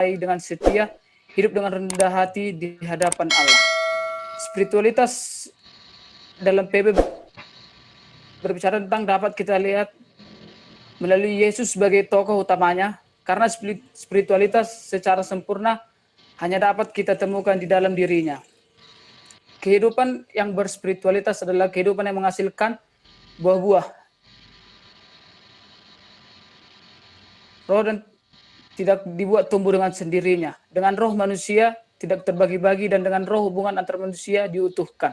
dengan setia, hidup dengan rendah hati di hadapan Allah. Spiritualitas dalam PB berbicara tentang dapat kita lihat melalui Yesus sebagai tokoh utamanya, karena spiritualitas secara sempurna hanya dapat kita temukan di dalam dirinya. Kehidupan yang berspiritualitas adalah kehidupan yang menghasilkan buah-buah roh dan tidak dibuat tumbuh dengan sendirinya. Dengan roh manusia tidak terbagi-bagi dan dengan roh hubungan antar manusia diutuhkan.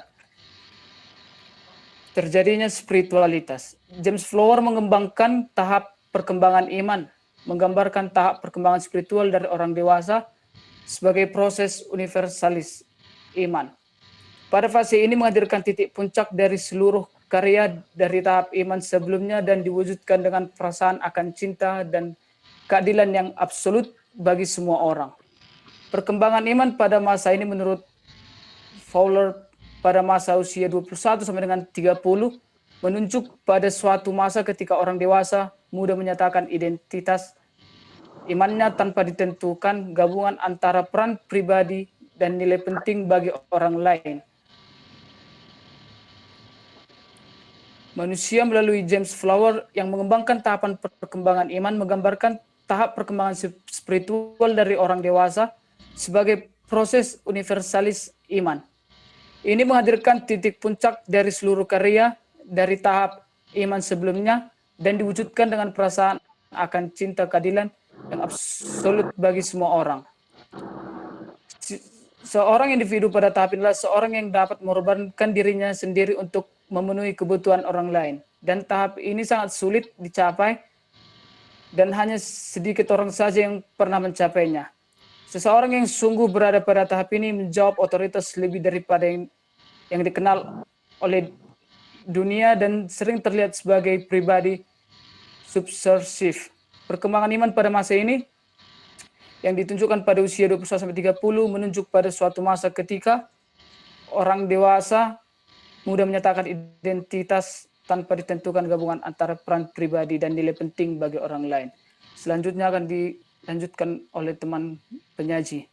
Terjadinya spiritualitas. James Flower mengembangkan tahap perkembangan iman, menggambarkan tahap perkembangan spiritual dari orang dewasa sebagai proses universalis iman. Pada fase ini menghadirkan titik puncak dari seluruh karya dari tahap iman sebelumnya dan diwujudkan dengan perasaan akan cinta dan keadilan yang absolut bagi semua orang. Perkembangan iman pada masa ini menurut Fowler pada masa usia 21 sampai dengan 30 menunjuk pada suatu masa ketika orang dewasa mudah menyatakan identitas imannya tanpa ditentukan, gabungan antara peran pribadi dan nilai penting bagi orang lain. Manusia melalui James Flower yang mengembangkan tahapan perkembangan iman menggambarkan tahap perkembangan spiritual dari orang dewasa sebagai proses universalis iman. Ini menghadirkan titik puncak dari seluruh karya dari tahap iman sebelumnya dan diwujudkan dengan perasaan akan cinta keadilan yang absolut bagi semua orang. Seorang individu pada tahap inilah seorang yang dapat mengorbankan dirinya sendiri untuk memenuhi kebutuhan orang lain. Dan tahap ini sangat sulit dicapai dan hanya sedikit orang saja yang pernah mencapainya. Seseorang yang sungguh berada pada tahap ini menjawab otoritas lebih daripada yang dikenal oleh dunia dan sering terlihat sebagai pribadi subversif. Perkembangan iman pada masa ini yang ditunjukkan pada usia 21-30 menunjuk pada suatu masa ketika orang dewasa mudah menyatakan identitas tanpa ditentukan gabungan antara peran pribadi dan nilai penting bagi orang lain. Selanjutnya akan dilanjutkan oleh teman penyaji.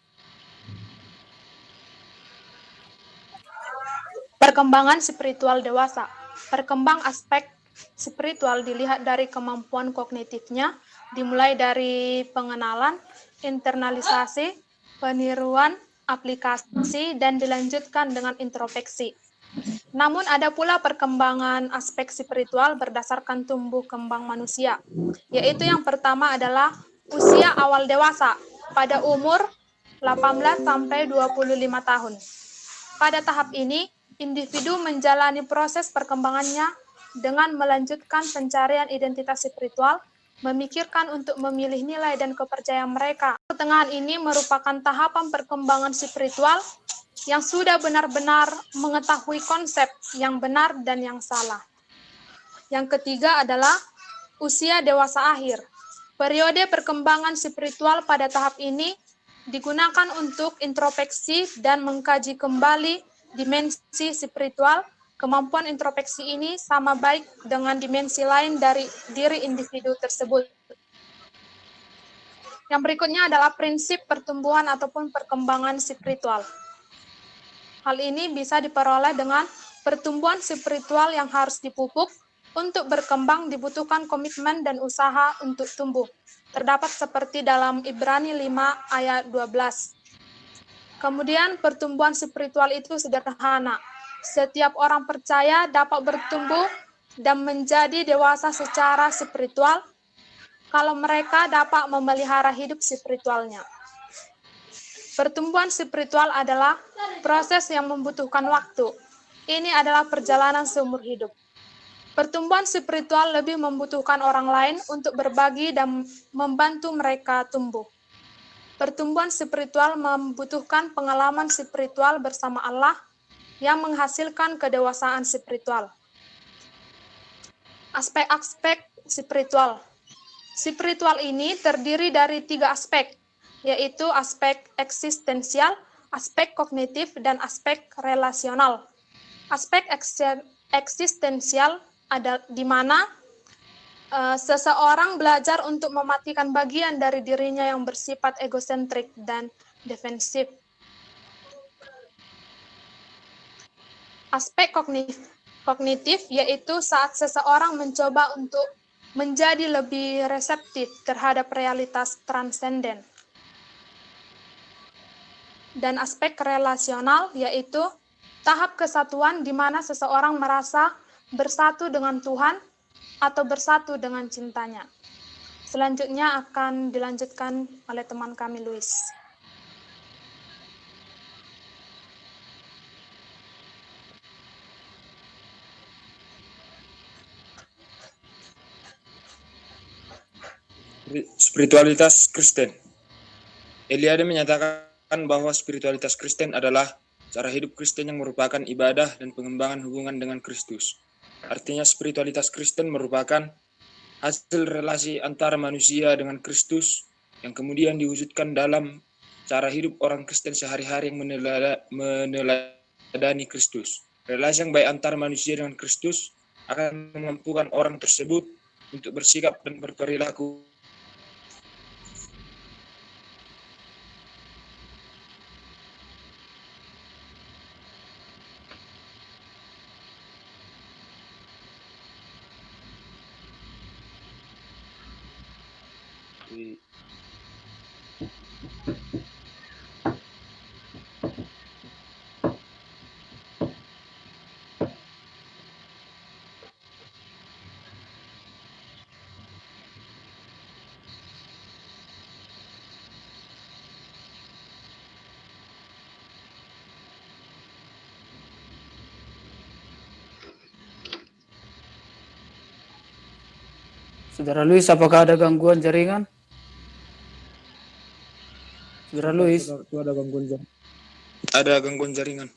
Perkembangan spiritual dewasa. Perkembang aspek spiritual dilihat dari kemampuan kognitifnya, dimulai dari pengenalan, internalisasi, peniruan, aplikasi, dan dilanjutkan dengan introspeksi. Namun ada pula perkembangan aspek spiritual berdasarkan tumbuh kembang manusia, yaitu yang pertama adalah usia awal dewasa pada umur 18 sampai 25 tahun. Pada tahap ini, individu menjalani proses perkembangannya dengan melanjutkan pencarian identitas spiritual, memikirkan untuk memilih nilai dan kepercayaan mereka. Pertengahan ini merupakan tahapan perkembangan spiritual yang sudah benar-benar mengetahui konsep yang benar dan yang salah. Yang ketiga adalah usia dewasa akhir. Periode perkembangan spiritual pada tahap ini digunakan untuk introspeksi dan mengkaji kembali dimensi spiritual. Kemampuan introspeksi ini sama baik dengan dimensi lain dari diri individu tersebut. Yang berikutnya adalah prinsip pertumbuhan ataupun perkembangan spiritual. Hal ini bisa diperoleh dengan pertumbuhan spiritual yang harus dipupuk. Untuk berkembang dibutuhkan komitmen dan usaha untuk tumbuh. Terdapat seperti dalam Ibrani 5 ayat 12. Kemudian pertumbuhan spiritual itu sederhana. Setiap orang percaya dapat bertumbuh dan menjadi dewasa secara spiritual kalau mereka dapat memelihara hidup spiritualnya. Pertumbuhan spiritual adalah proses yang membutuhkan waktu. Ini adalah perjalanan seumur hidup. Pertumbuhan spiritual lebih membutuhkan orang lain untuk berbagi dan membantu mereka tumbuh. Pertumbuhan spiritual membutuhkan pengalaman spiritual bersama Allah yang menghasilkan kedewasaan spiritual. Aspek-aspek spiritual. Spiritual ini terdiri dari 3 aspek, yaitu aspek eksistensial, aspek kognitif, dan aspek relasional. Aspek eksistensial ada di mana Seseorang belajar untuk mematikan bagian dari dirinya yang bersifat egosentrik dan defensif. Aspek kognitif yaitu saat seseorang mencoba untuk menjadi lebih reseptif terhadap realitas transenden. Dan aspek relasional yaitu tahap kesatuan di mana seseorang merasa bersatu dengan Tuhan atau bersatu dengan cintanya. Selanjutnya akan dilanjutkan oleh teman kami, Luis. Spiritualitas Kristen. Eliade menyatakan bahwa spiritualitas Kristen adalah cara hidup Kristen yang merupakan ibadah dan pengembangan hubungan dengan Kristus. Artinya spiritualitas Kristen merupakan hasil relasi antara manusia dengan Kristus yang kemudian diwujudkan dalam cara hidup orang Kristen sehari-hari yang meneladani Kristus. Relasi yang baik antara manusia dengan Kristus akan memampukan orang tersebut untuk bersikap dan berperilaku Saudara Luis, apakah ada gangguan jaringan? Saudara Luis, ada gangguan jaringan.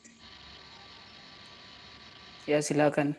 ya silakan.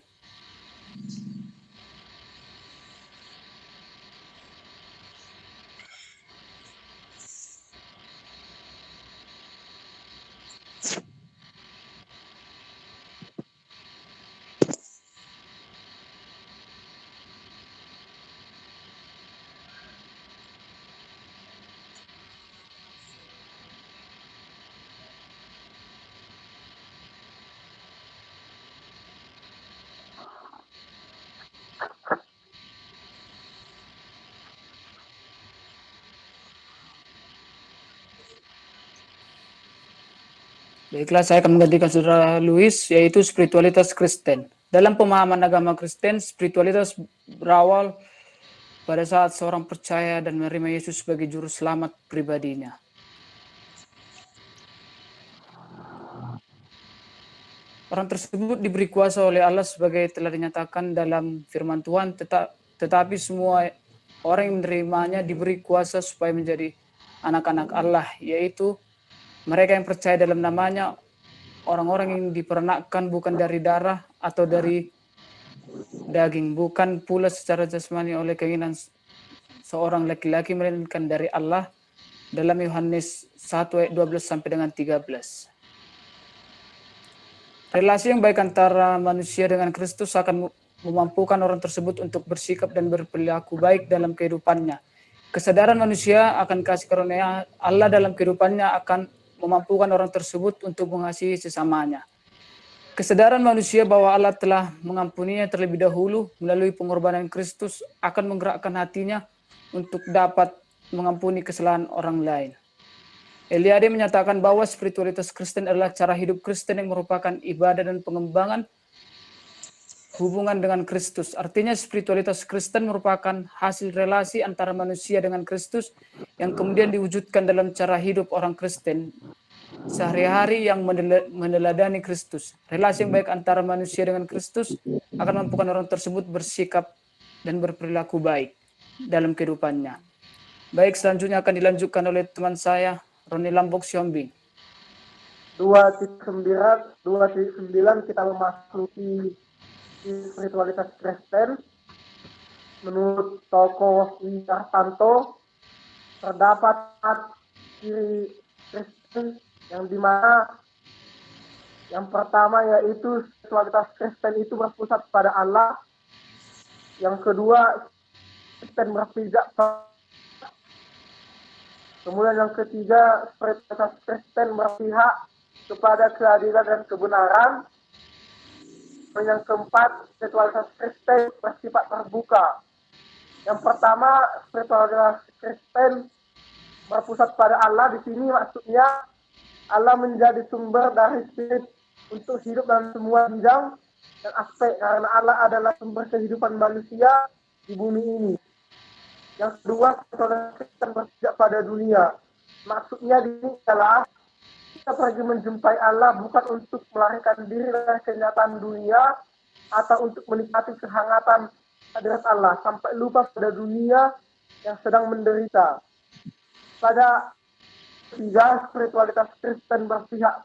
Baiklah, saya akan menggantikan saudara Luis, yaitu spiritualitas Kristen. Dalam pemahaman agama Kristen, spiritualitas berawal pada saat seorang percaya dan menerima Yesus sebagai juru selamat pribadinya. Orang tersebut diberi kuasa oleh Allah sebagai telah dinyatakan dalam firman Tuhan, tetapi semua orang yang menerimanya diberi kuasa supaya menjadi anak-anak Allah, yaitu mereka yang percaya dalam namanya, orang-orang yang dipernakkan bukan dari darah atau dari daging, bukan pula secara jasmani oleh keinginan seorang laki-laki, melainkan dari Allah, dalam Yohanes 1 ayat 12 sampai dengan 13. Relasi yang baik antara manusia dengan Kristus akan memampukan orang tersebut untuk bersikap dan berperilaku baik dalam kehidupannya. Kesadaran manusia akan kasih karunia Allah dalam kehidupannya akan memampukan orang tersebut untuk mengasihi sesamanya. Kesadaran manusia bahwa Allah telah mengampuninya terlebih dahulu melalui pengorbanan Kristus akan menggerakkan hatinya untuk dapat mengampuni kesalahan orang lain. Eliade menyatakan bahwa spiritualitas Kristen adalah cara hidup Kristen yang merupakan ibadah dan pengembangan hubungan dengan Kristus. Artinya spiritualitas Kristen merupakan hasil relasi antara manusia dengan Kristus yang kemudian diwujudkan dalam cara hidup orang Kristen sehari-hari yang meneladani Kristus. Relasi yang baik antara manusia dengan Kristus akan memampukan orang tersebut bersikap dan berperilaku baik dalam kehidupannya. Baik, selanjutnya akan dilanjutkan oleh teman saya, Roni Lambok Siombing. 2.9 kita memasuki spiritualitas Kristen. Menurut tokoh Wiartanto, terdapat ciri Kristen yang dimana yang pertama yaitu spiritualitas Kristen itu berpusat pada Allah. Yang kedua, Kristen berpijak. Kemudian yang ketiga, spiritualitas Kristen berpihak kepada keadilan dan kebenaran. Dan yang keempat, spiritualitas Kristen bersifat terbuka. Yang pertama, spiritualitas Kristen berpusat pada Allah. Di sini maksudnya Allah menjadi sumber dari spirit untuk hidup dalam semua bidang dan aspek, karena Allah adalah sumber kehidupan manusia di bumi ini. Yang kedua, spiritualitas Kristen berpijak pada dunia. Maksudnya di sini adalah kita pergi menjumpai Allah bukan untuk melarikan diri dari kenyataan dunia atau untuk menikmati kehangatan hadirat Allah sampai lupa pada dunia yang sedang menderita. Pada ketiga, spiritualitas Kristen berpihak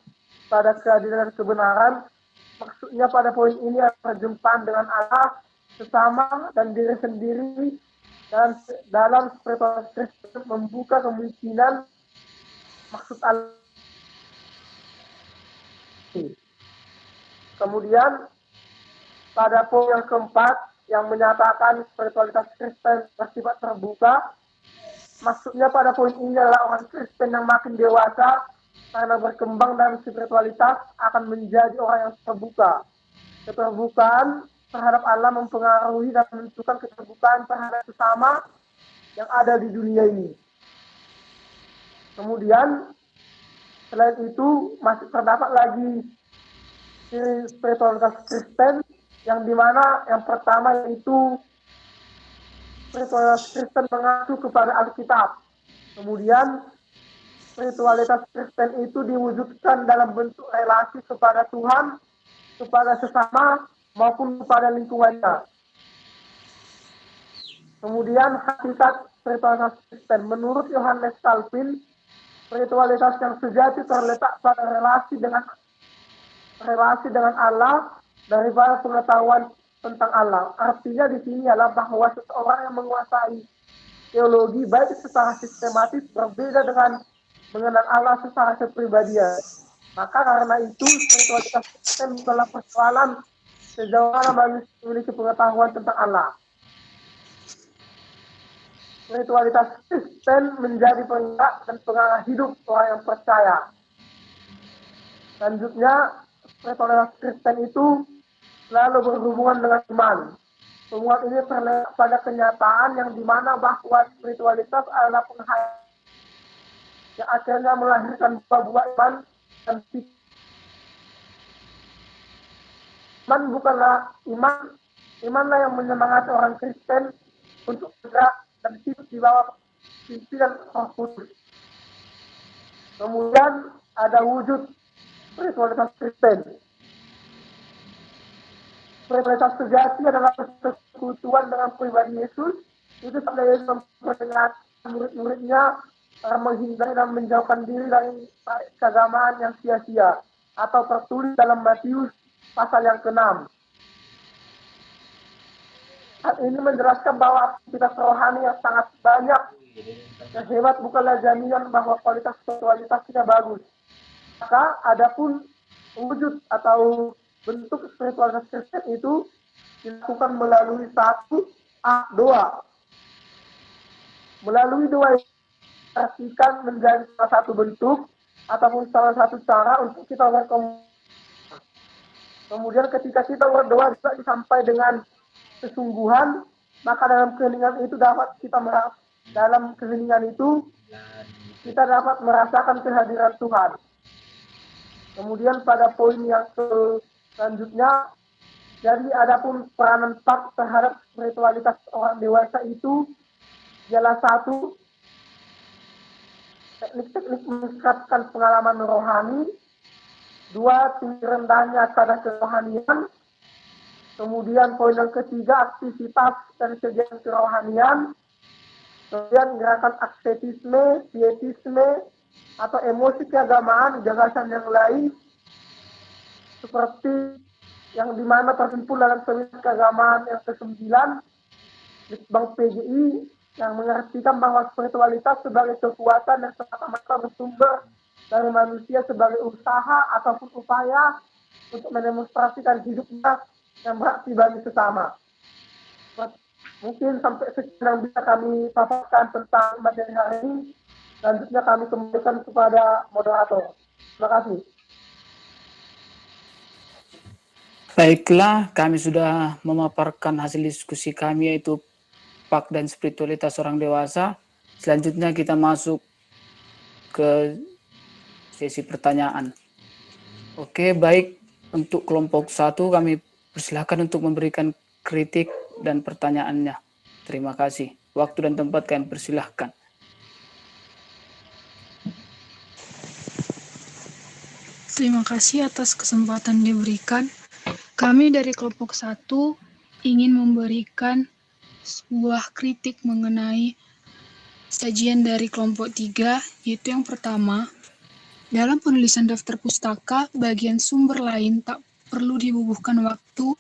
pada keadilan dan kebenaran. Maksudnya pada poin ini adalah perjumpaan dengan Allah, sesama, dan diri sendiri. Dan dalam spiritualitas Kristen membuka kemungkinan maksud Allah. Kemudian pada poin yang keempat yang menyatakan spiritualitas Kristen bersifat terbuka, maksudnya pada poin ini adalah orang Kristen yang makin dewasa karena berkembang dalam spiritualitas akan menjadi orang yang terbuka. Keterbukaan terhadap Allah mempengaruhi dan menentukan keterbukaan terhadap sesama yang ada di dunia ini. Kemudian selain itu masih terdapat lagi ciri spiritualitas Kristen yang dimana yang pertama yaitu spiritualitas Kristen mengacu kepada Alkitab. Kemudian spiritualitas Kristen itu diwujudkan dalam bentuk relasi kepada Tuhan, kepada sesama, maupun kepada lingkungannya. Kemudian hakikat spiritualitas Kristen menurut Yohanes Calvin, spiritualitas yang sejati terletak pada relasi dengan Allah daripada pengetahuan tentang Allah. Artinya di sini adalah bahwa seseorang yang menguasai teologi baik secara sistematis berbeda dengan mengenal Allah secara kepribadian. Maka karena itu spiritualitas Kristen bukanlah persoalan sejauh mana manusia memiliki pengetahuan tentang Allah. Spiritualitas Kristen menjadi penggerak dan pengarah hidup orang yang percaya. Selanjutnya, spiritualitas Kristen itu selalu berhubungan dengan iman. Penguat ini terletak pada kenyataan yang dimana bahwa spiritualitas adalah penghayatan yang akhirnya melahirkan buah iman dan iman bukanlah imanlah yang menyemangati orang Kristen untuk bergerak dan hidup di bawah pimpinan Roh Kudus. Kemudian ada wujud spiritualitas Kristen. Spiritualitas sejati adalah persekutuan dengan pribadi Yesus. Itu sampai Yesus memperingatkan murid-muridnya menghindari dan menjauhkan diri dari keagamaan yang sia-sia, atau tertulis dalam Matius pasal yang ke-6. Hal ini menjelaskan bahwa aktivitas rohani yang sangat banyak dan hebat bukanlah jaminan bahwa kualitas spiritualitasnya bagus. Maka adapun wujud atau bentuk spiritualitas Kristen itu dilakukan melalui doa. Melalui doa artikan menjadi salah satu bentuk ataupun salah satu cara untuk kita berkomunikasi. Kemudian ketika kita berdoa juga sampai dengan kesungguhan, maka dalam keheningan itu dapat kita dapat merasakan kehadiran Tuhan. Kemudian pada poin yang selanjutnya, jadi adapun peranan terhadap spiritualitas orang dewasa itu ialah satu, teknik-teknik meningkatkan pengalaman rohani. Dua, tinggi rendahnya kadar kerohanian. Kemudian poin yang ketiga, aktivitas dan kegiatan kerohanian. Kemudian gerakan asketisme, pietisme, atau emosi keagamaan, gagasan yang lain, seperti yang dimana terkumpul dalam seminar keagamaan yang ke-9, Litbang PGI, yang mengartikan bahwa spiritualitas sebagai kekuatan yang semata-mata bersumber dari manusia sebagai usaha ataupun upaya untuk mendemonstrasikan hidupnya yang berarti bagi sesama. Mungkin sampai sekian yang bisa kami paparkan tentang materi hari ini. Selanjutnya kami kembalikan kepada moderator. Terima kasih. Baiklah, kami sudah memaparkan hasil diskusi kami, yaitu pak dan spiritualitas orang dewasa. Selanjutnya kita masuk ke sesi pertanyaan. Oke, baik. Untuk kelompok 1 kami persilahkan untuk memberikan kritik dan pertanyaannya. Terima kasih. Waktu dan tempat kami persilahkan. Terima kasih atas kesempatan diberikan. Kami dari kelompok 1 ingin memberikan sebuah kritik mengenai sajian dari kelompok 3, yaitu yang pertama, dalam penulisan daftar pustaka, bagian sumber lain tak perlu dibubuhkan waktu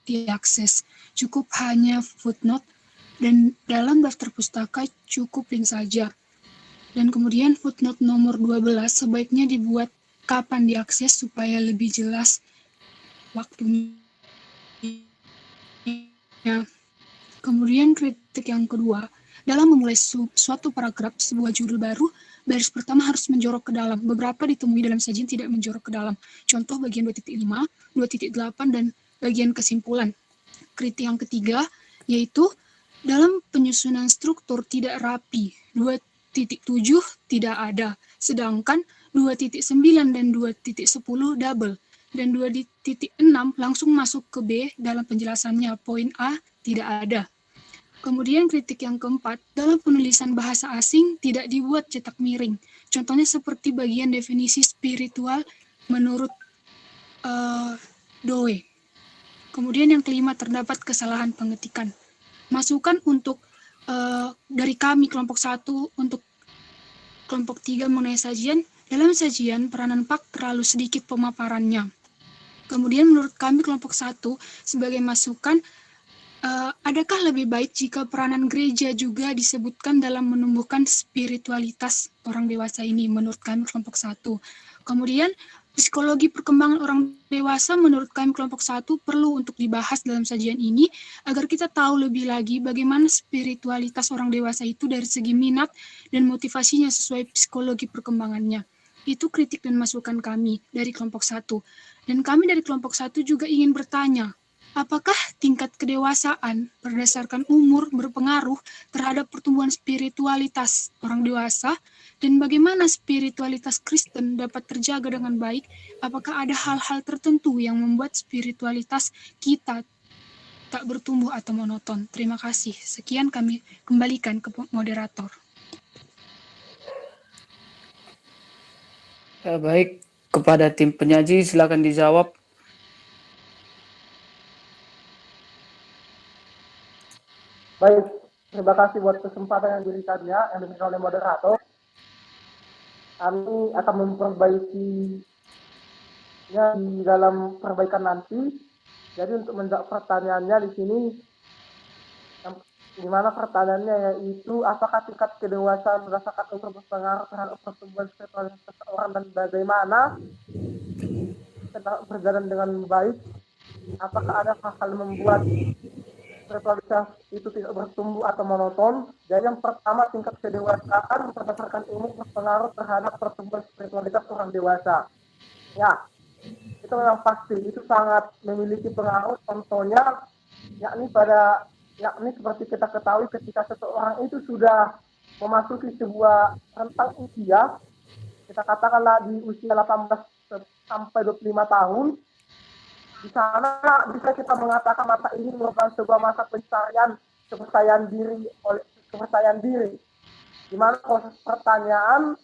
diakses, cukup hanya footnote, dan dalam daftar pustaka cukup link saja. Dan kemudian footnote nomor 12 sebaiknya dibuat kapan diakses supaya lebih jelas waktunya. Kemudian kritik yang kedua, dalam memulai suatu paragraf sebuah judul baru, baris pertama harus menjorok ke dalam. Beberapa ditemui dalam sajian tidak menjorok ke dalam. Contoh bagian 2.5, 2.8, dan bagian kesimpulan. Kritik yang ketiga, yaitu dalam penyusunan struktur tidak rapi. 2.7 tidak ada, sedangkan 2.9 dan 2.10 double. Dan 2.6 langsung masuk ke B dalam penjelasannya. Poin A tidak ada. Kemudian kritik yang keempat, dalam penulisan bahasa asing tidak dibuat cetak miring. Contohnya seperti bagian definisi spiritual menurut Doe. Kemudian yang kelima, terdapat kesalahan pengetikan. Masukan untuk dari kami kelompok 1 untuk kelompok 3 mengenai sajian, dalam sajian peranan pak terlalu sedikit pemaparannya. Kemudian menurut kami kelompok 1 sebagai masukan, adakah lebih baik jika peranan gereja juga disebutkan dalam menumbuhkan spiritualitas orang dewasa ini, menurut kami kelompok 1. Kemudian psikologi perkembangan orang dewasa menurut kami kelompok 1 perlu untuk dibahas dalam sajian ini agar kita tahu lebih lagi bagaimana spiritualitas orang dewasa itu dari segi minat dan motivasinya sesuai psikologi perkembangannya. Itu kritik dan masukan kami dari kelompok 1. Dan kami dari kelompok 1 juga ingin bertanya, apakah tingkat kedewasaan berdasarkan umur berpengaruh terhadap pertumbuhan spiritualitas orang dewasa? Dan bagaimana spiritualitas Kristen dapat terjaga dengan baik? Apakah ada hal-hal tertentu yang membuat spiritualitas kita tak bertumbuh atau monoton? Terima kasih. Sekian kami kembalikan ke moderator. Baik, kepada tim penyaji silakan dijawab. Baik, terima kasih buat kesempatan yang diberikannya, yang diberikan oleh moderator. Kami akan memperbaikinya di dalam perbaikan nanti. Jadi untuk menjawab pertanyaannya di sini, di mana pertanyaannya yaitu apakah tingkat kedewasaan berdasarkan umur berpengaruh terhadap pertumbuhan spiritualitas seseorang dan bagaimana berjalan dengan baik? Apakah ada hal-hal membuat spiritualitas itu tidak bertumbuh atau monoton? Jadi yang pertama, tingkat kedewasaan berdasarkan umur berpengaruh terhadap pertumbuhan spiritualitas orang dewasa. Ya, itu memang pasti, itu sangat memiliki pengaruh. Contohnya, yakni seperti kita ketahui ketika seseorang itu sudah memasuki sebuah rentang usia, kita katakanlah di usia 18 sampai 25 tahun, di sana bisa kita mengatakan masa ini merupakan sebuah masa pencarian kepercayaan diri, di mana proses pertanyaan,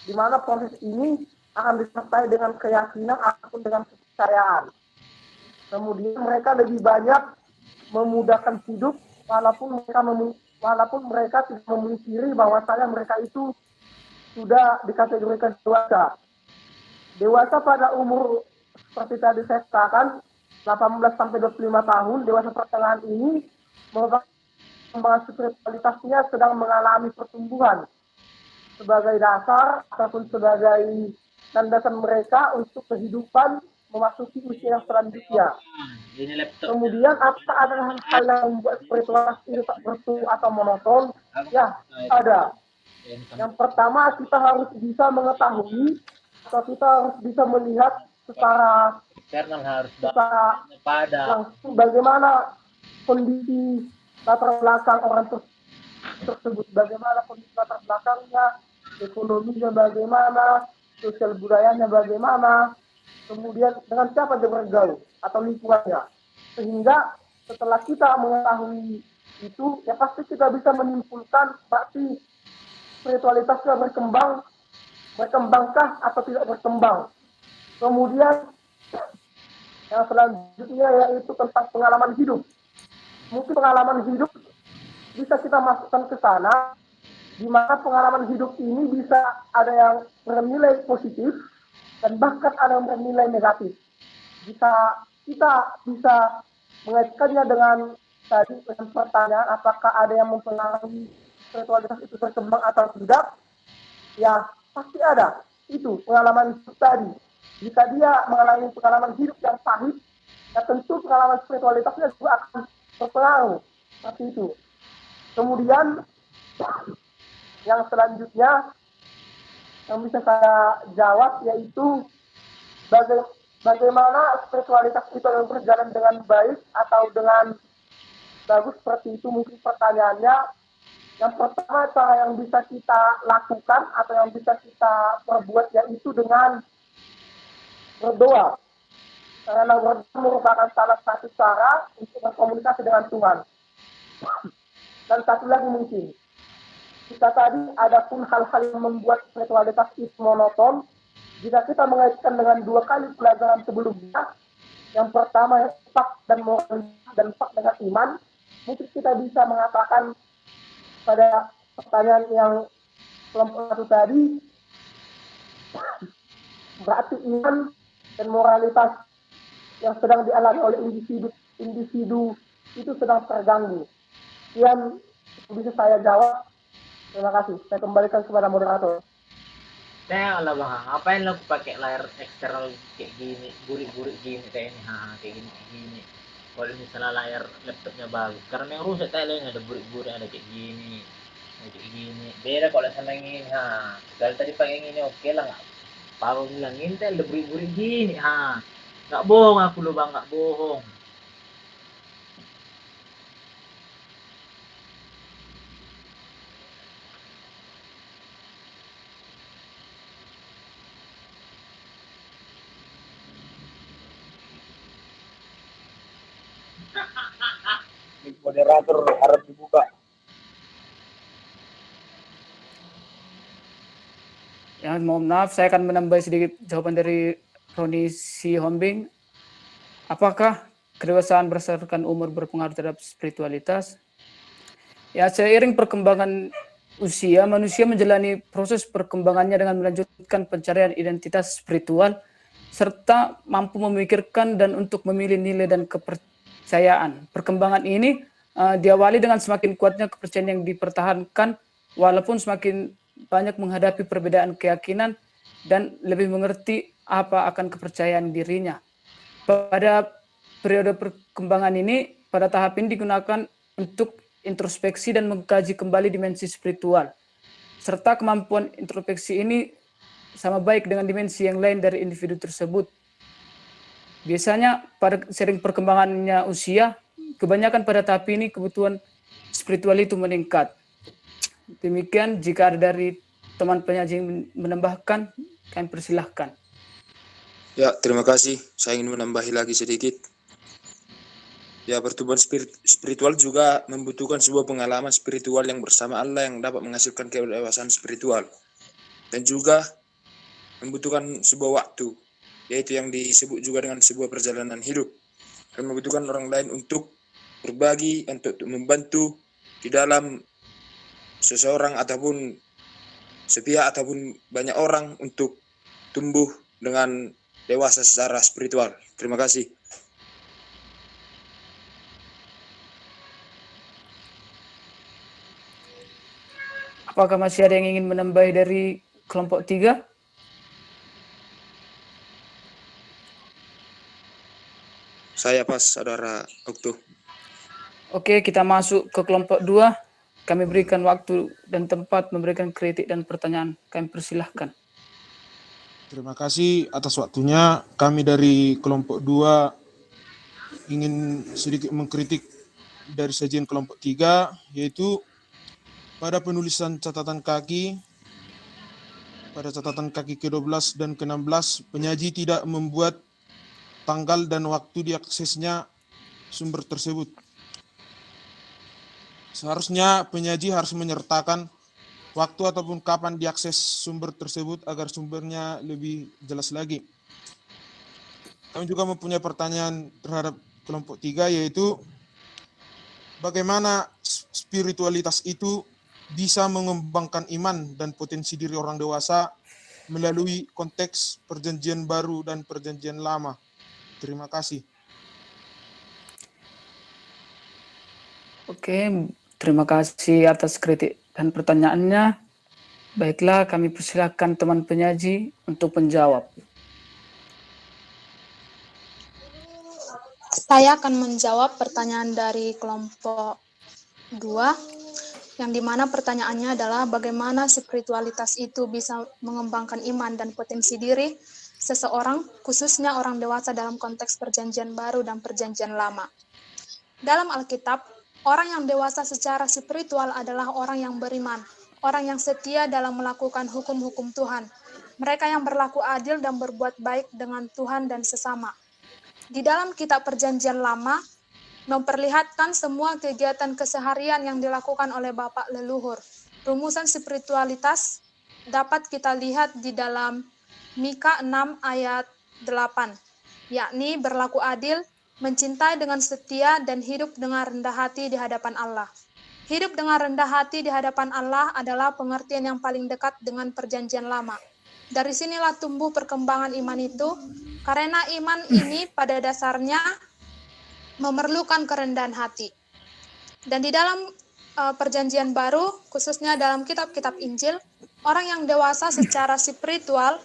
di mana proses ini akan disertai dengan keyakinan ataupun dengan kepercayaan. Kemudian mereka lebih banyak memudahkan hidup walaupun mereka tidak memungkiri bahwasanya mereka itu sudah dikategorikan dewasa. Dewasa pada umur seperti tadi saya katakan 18 sampai 25 tahun, dewasa pertengahan ini merupakan perkembangan spiritualitasnya sedang mengalami pertumbuhan sebagai dasar ataupun sebagai landasan mereka untuk kehidupan memasuki usia yang selanjutnya. Kemudian apa adalah hal yang membuat spiritualitas itu tak bertu atau monoton? Ya, ada. Yang pertama, kita harus bisa mengetahui atau kita harus bisa melihat secara langsung bagaimana kondisi latar belakang orang tersebut, bagaimana kondisi latar belakangnya, ekonominya bagaimana, sosial budayanya bagaimana, kemudian dengan siapa dia bergaul atau lingkungannya. Sehingga setelah kita mengetahui itu, ya pasti kita bisa menyimpulkan berarti spiritualitasnya berkembangkah atau tidak berkembang. Kemudian yang selanjutnya yaitu tentang pengalaman hidup. Mungkin pengalaman hidup bisa kita masukkan ke sana, di mana pengalaman hidup ini bisa ada yang bernilai positif dan bahkan ada yang bernilai negatif. Jika kita bisa mengaitkannya dengan tadi dengan pertanyaan apakah ada yang mempengaruhi spiritualitas itu berkembang atau tidak, ya pasti ada. Itu pengalaman hidup tadi. Jika dia mengalami pengalaman hidup yang pahit, ya tentu pengalaman spiritualitasnya juga akan berpengaruh. Seperti itu. Kemudian yang selanjutnya yang bisa saya jawab yaitu bagaimana spiritualitas itu berjalan dengan baik atau dengan bagus, seperti itu mungkin pertanyaannya. Yang pertama, cara yang bisa kita lakukan atau yang bisa kita perbuat yaitu dengan berdoa. Karena berdoa merupakan salah satu cara untuk berkomunikasi dengan Tuhan. Dan satu lagi mungkin, jika tadi ada pun hal-hal yang membuat spiritualitas itu monoton, jika kita mengaitkan dengan 2 kali pelajaran sebelumnya, yang pertama yang fak dan moral dan fak dengan iman, mungkin kita bisa mengatakan pada pertanyaan yang kelompok 1 tadi, berarti iman dan moralitas yang sedang dialami oleh individu itu sedang terganggu. Sekian bisa saya jawab. Terima kasih. Saya kembalikan kepada moderator. Saya lah bang, ngapain lo pakai layar eksternal kayak gini, burik-burik gini kayak ini, kayak gini. Kalau misalnya layar laptopnya bagus, karena yang rusak tadi ada burik-burik, ada kayak gini. Beda kalau sama yang ini, kalau tadi pakai yang ini oke lah, nggak. Papa bilang Intel ada burik-burik gini, nggak bohong aku lo bang, nggak bohong. Moderator harap dibuka. Ya, mohon maaf, saya akan menambah sedikit jawaban dari Roni Sihombing. Apakah kedewasaan berdasarkan umur berpengaruh terhadap spiritualitas? Ya, seiring perkembangan usia, manusia menjalani proses perkembangannya dengan melanjutkan pencarian identitas spiritual, serta mampu memikirkan dan untuk memilih nilai dan kepercayaan. Perkembangan ini diawali dengan semakin kuatnya kepercayaan yang dipertahankan, walaupun semakin banyak menghadapi perbedaan keyakinan dan lebih mengerti apa akan kepercayaan dirinya. Pada periode perkembangan ini, pada tahap ini digunakan untuk introspeksi dan mengkaji kembali dimensi spiritual. Serta kemampuan introspeksi ini sama baik dengan dimensi yang lain dari individu tersebut. Biasanya pada sering perkembangannya usia, kebanyakan pada tahap ini kebutuhan spiritual itu meningkat. Demikian, jika ada dari teman penyaji yang menambahkan, kami persilahkan. Ya, terima kasih. Saya ingin menambahi lagi sedikit. Ya, pertumbuhan spiritual juga membutuhkan sebuah pengalaman spiritual yang bersama Allah yang dapat menghasilkan kedewasaan spiritual. Dan juga membutuhkan sebuah waktu, yaitu yang disebut juga dengan sebuah perjalanan hidup. Dan membutuhkan orang lain untuk berbagi, untuk membantu di dalam seseorang ataupun sepihak ataupun banyak orang untuk tumbuh dengan dewasa secara spiritual. Terima kasih. Apakah masih ada yang ingin menambah dari kelompok 3? Saya pas, Saudara Okto. Oke, kita masuk ke kelompok 2. Kami berikan waktu dan tempat memberikan kritik dan pertanyaan. Kami persilahkan. Terima kasih atas waktunya. Kami dari kelompok 2 ingin sedikit mengkritik dari sajian kelompok 3, yaitu pada penulisan catatan kaki, pada catatan kaki ke-12 dan ke-16, penyaji tidak membuat tanggal dan waktu diaksesnya sumber tersebut. Seharusnya penyaji harus menyertakan waktu ataupun kapan diakses sumber tersebut agar sumbernya lebih jelas lagi. Kami juga mempunyai pertanyaan terhadap kelompok 3, yaitu bagaimana spiritualitas itu bisa mengembangkan iman dan potensi diri orang dewasa melalui konteks perjanjian baru dan perjanjian lama. Terima kasih. Oke, terima kasih atas kritik dan pertanyaannya. Baiklah, kami persilahkan teman penyaji untuk menjawab. Saya akan menjawab pertanyaan dari kelompok 2, yang dimana pertanyaannya adalah bagaimana spiritualitas itu bisa mengembangkan iman dan potensi diri seseorang, khususnya orang dewasa dalam konteks perjanjian baru dan perjanjian lama. Dalam Alkitab, orang yang dewasa secara spiritual adalah orang yang beriman, orang yang setia dalam melakukan hukum-hukum Tuhan, mereka yang berlaku adil dan berbuat baik dengan Tuhan dan sesama. Di dalam kitab perjanjian lama, memperlihatkan semua kegiatan keseharian yang dilakukan oleh bapak leluhur. Rumusan spiritualitas dapat kita lihat di dalam Mika 6 ayat 8, yakni berlaku adil, mencintai dengan setia, dan hidup dengan rendah hati di hadapan Allah. Hidup dengan rendah hati di hadapan Allah adalah pengertian yang paling dekat dengan perjanjian lama. Dari sinilah tumbuh perkembangan iman itu, karena iman ini pada dasarnya memerlukan kerendahan hati. Dan di dalam perjanjian baru, khususnya dalam kitab-kitab Injil, orang yang dewasa secara spiritual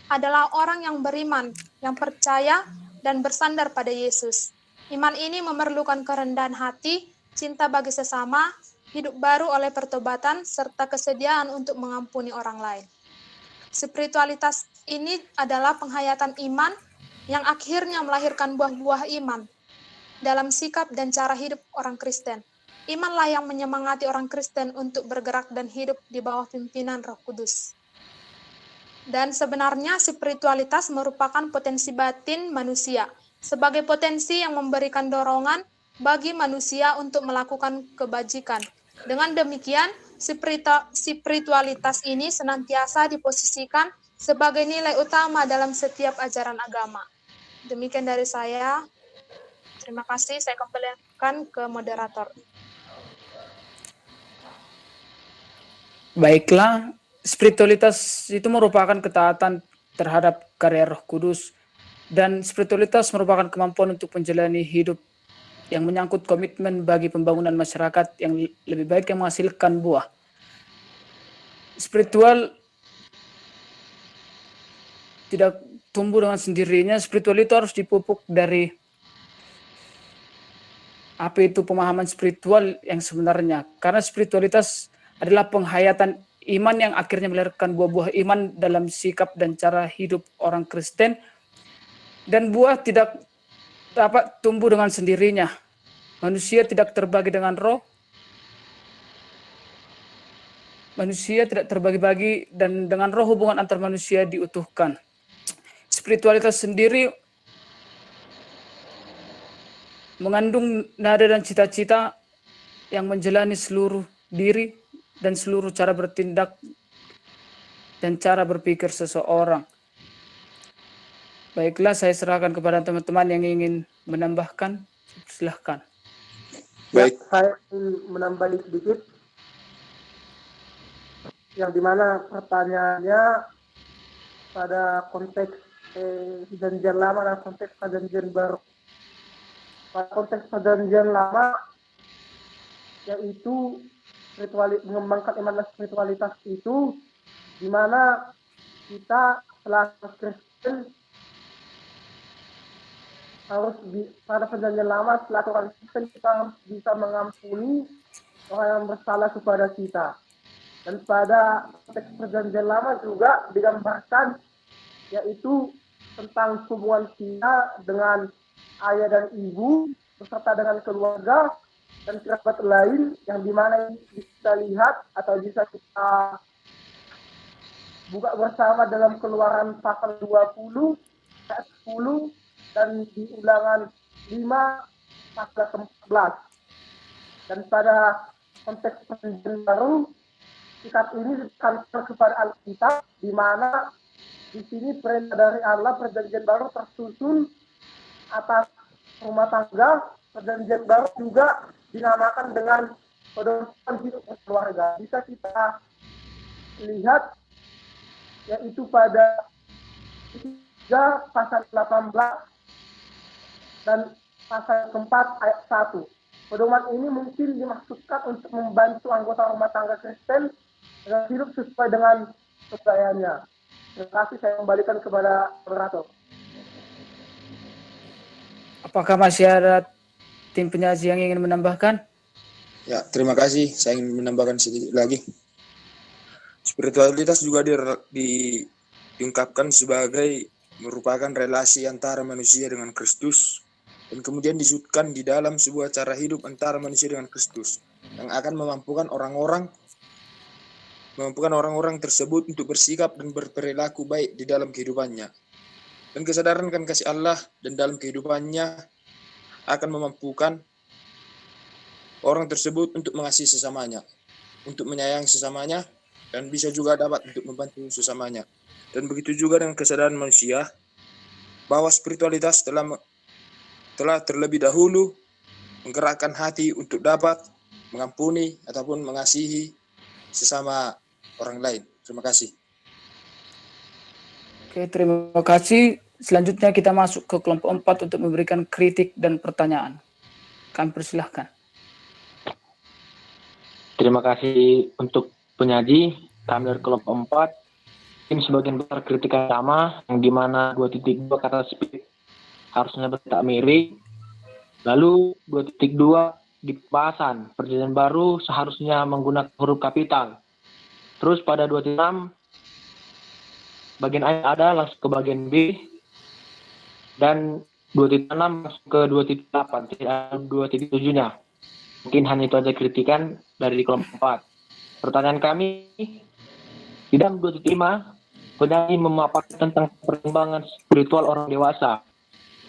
adalah orang yang beriman, yang percaya, dan bersandar pada Yesus. Iman ini memerlukan kerendahan hati, cinta bagi sesama, hidup baru oleh pertobatan, serta kesediaan untuk mengampuni orang lain. Spiritualitas ini adalah penghayatan iman yang akhirnya melahirkan buah-buah iman dalam sikap dan cara hidup orang Kristen. Imanlah yang menyemangati orang Kristen untuk bergerak dan hidup di bawah pimpinan Roh Kudus. Dan sebenarnya spiritualitas merupakan potensi batin manusia, sebagai potensi yang memberikan dorongan bagi manusia untuk melakukan kebajikan. Dengan demikian, spiritualitas ini senantiasa diposisikan sebagai nilai utama dalam setiap ajaran agama. Demikian dari saya. Terima kasih, saya kembalikan ke moderator. Baiklah, spiritualitas itu merupakan ketaatan terhadap karya Roh Kudus, dan spiritualitas merupakan kemampuan untuk menjalani hidup yang menyangkut komitmen bagi pembangunan masyarakat yang lebih baik yang menghasilkan buah. Spiritual tidak tumbuh dengan sendirinya. Spiritual itu harus dipupuk dari apa itu pemahaman spiritual yang sebenarnya. Karena spiritualitas adalah penghayatan iman yang akhirnya melahirkan buah-buah iman dalam sikap dan cara hidup orang Kristen. Dan buah tidak dapat tumbuh dengan sendirinya. Manusia tidak terbagi dengan roh. Manusia tidak terbagi-bagi, dan dengan roh hubungan antar manusia diutuhkan. Spiritualitas sendiri mengandung nada dan cita-cita yang menjalani seluruh diri dan seluruh cara bertindak dan cara berpikir seseorang. Baiklah, saya serahkan kepada teman-teman yang ingin menambahkan. Silahkan. Baik. Saya ingin menambah sedikit, yang dimana pertanyaannya pada konteks perjanjian lama dan konteks perjanjian baru. Pada konteks perjanjian lama, yaitu mengembangkan iman dan spiritualitas itu, di mana kita setelah Kristen pada perjanjian lama selaku orang Kristen kita harus bisa mengampuni orang yang bersalah kepada kita. Dan pada teks perjanjian lama juga digambarkan yaitu tentang hubungan kita dengan ayah dan ibu beserta dengan keluarga dan kerabat lain yang dimana bisa lihat atau bisa kita buka bersama dalam Keluaran pasal 20 ayat 10 dan di Ulangan 5 pasal ke-14. Dan pada konteks perjanjian baru sikap ini dikantor kepada Alkitab di mana di sini perintah dari Allah perjanjian baru tersusun atas rumah tangga. Perjanjian baru juga dinamakan dengan pedoman hidup berkeluarga. Bisa kita lihat yaitu pada 3 pasal 18 dan pasal keempat ayat 1. Pedoman ini mungkin dimaksudkan untuk membantu anggota rumah tangga Kristen agar hidup sesuai dengan kepercayaannya. Terima kasih, saya kembalikan kepada moderator. Apakah masih ada tim penyaji yang ingin menambahkan? Ya, terima kasih. Saya ingin menambahkan sedikit lagi. Spiritualitas juga diungkapkan sebagai merupakan relasi antara manusia dengan Kristus dan kemudian disebutkan di dalam sebuah cara hidup antara manusia dengan Kristus yang akan memampukan orang-orang tersebut untuk bersikap dan berperilaku baik di dalam kehidupannya. Dan kesadaran akan kasih Allah dan dalam kehidupannya akan memampukan orang tersebut untuk mengasihi sesamanya, untuk menyayangi sesamanya, dan bisa juga dapat untuk membantu sesamanya. Dan begitu juga dengan kesadaran manusia bahwa spiritualitas telah terlebih dahulu menggerakkan hati untuk dapat mengampuni ataupun mengasihi sesama orang lain. Terima kasih. Oke, terima kasih. Selanjutnya kita masuk ke kelompok 4 untuk memberikan kritik dan pertanyaan. Kami persilahkan. Terima kasih untuk penyaji. Kami dari kelompok 4. Ini sebagian besar kritikan sama, yang dimana 2.2 kata spirit harusnya bertak mirip. Lalu 2.2 di pembahasan perjanjian baru seharusnya menggunakan huruf kapital. Terus pada 2.6 bagian A ada langsung ke bagian B. Dan 2.6 langsung ke 2.8, tidak ada 2.7-nya. Mungkin hanya itu aja kritikan dari kelompok 4. Pertanyaan kami, di dalam 2.5, penyanyi memaparkan tentang perkembangan spiritual orang dewasa.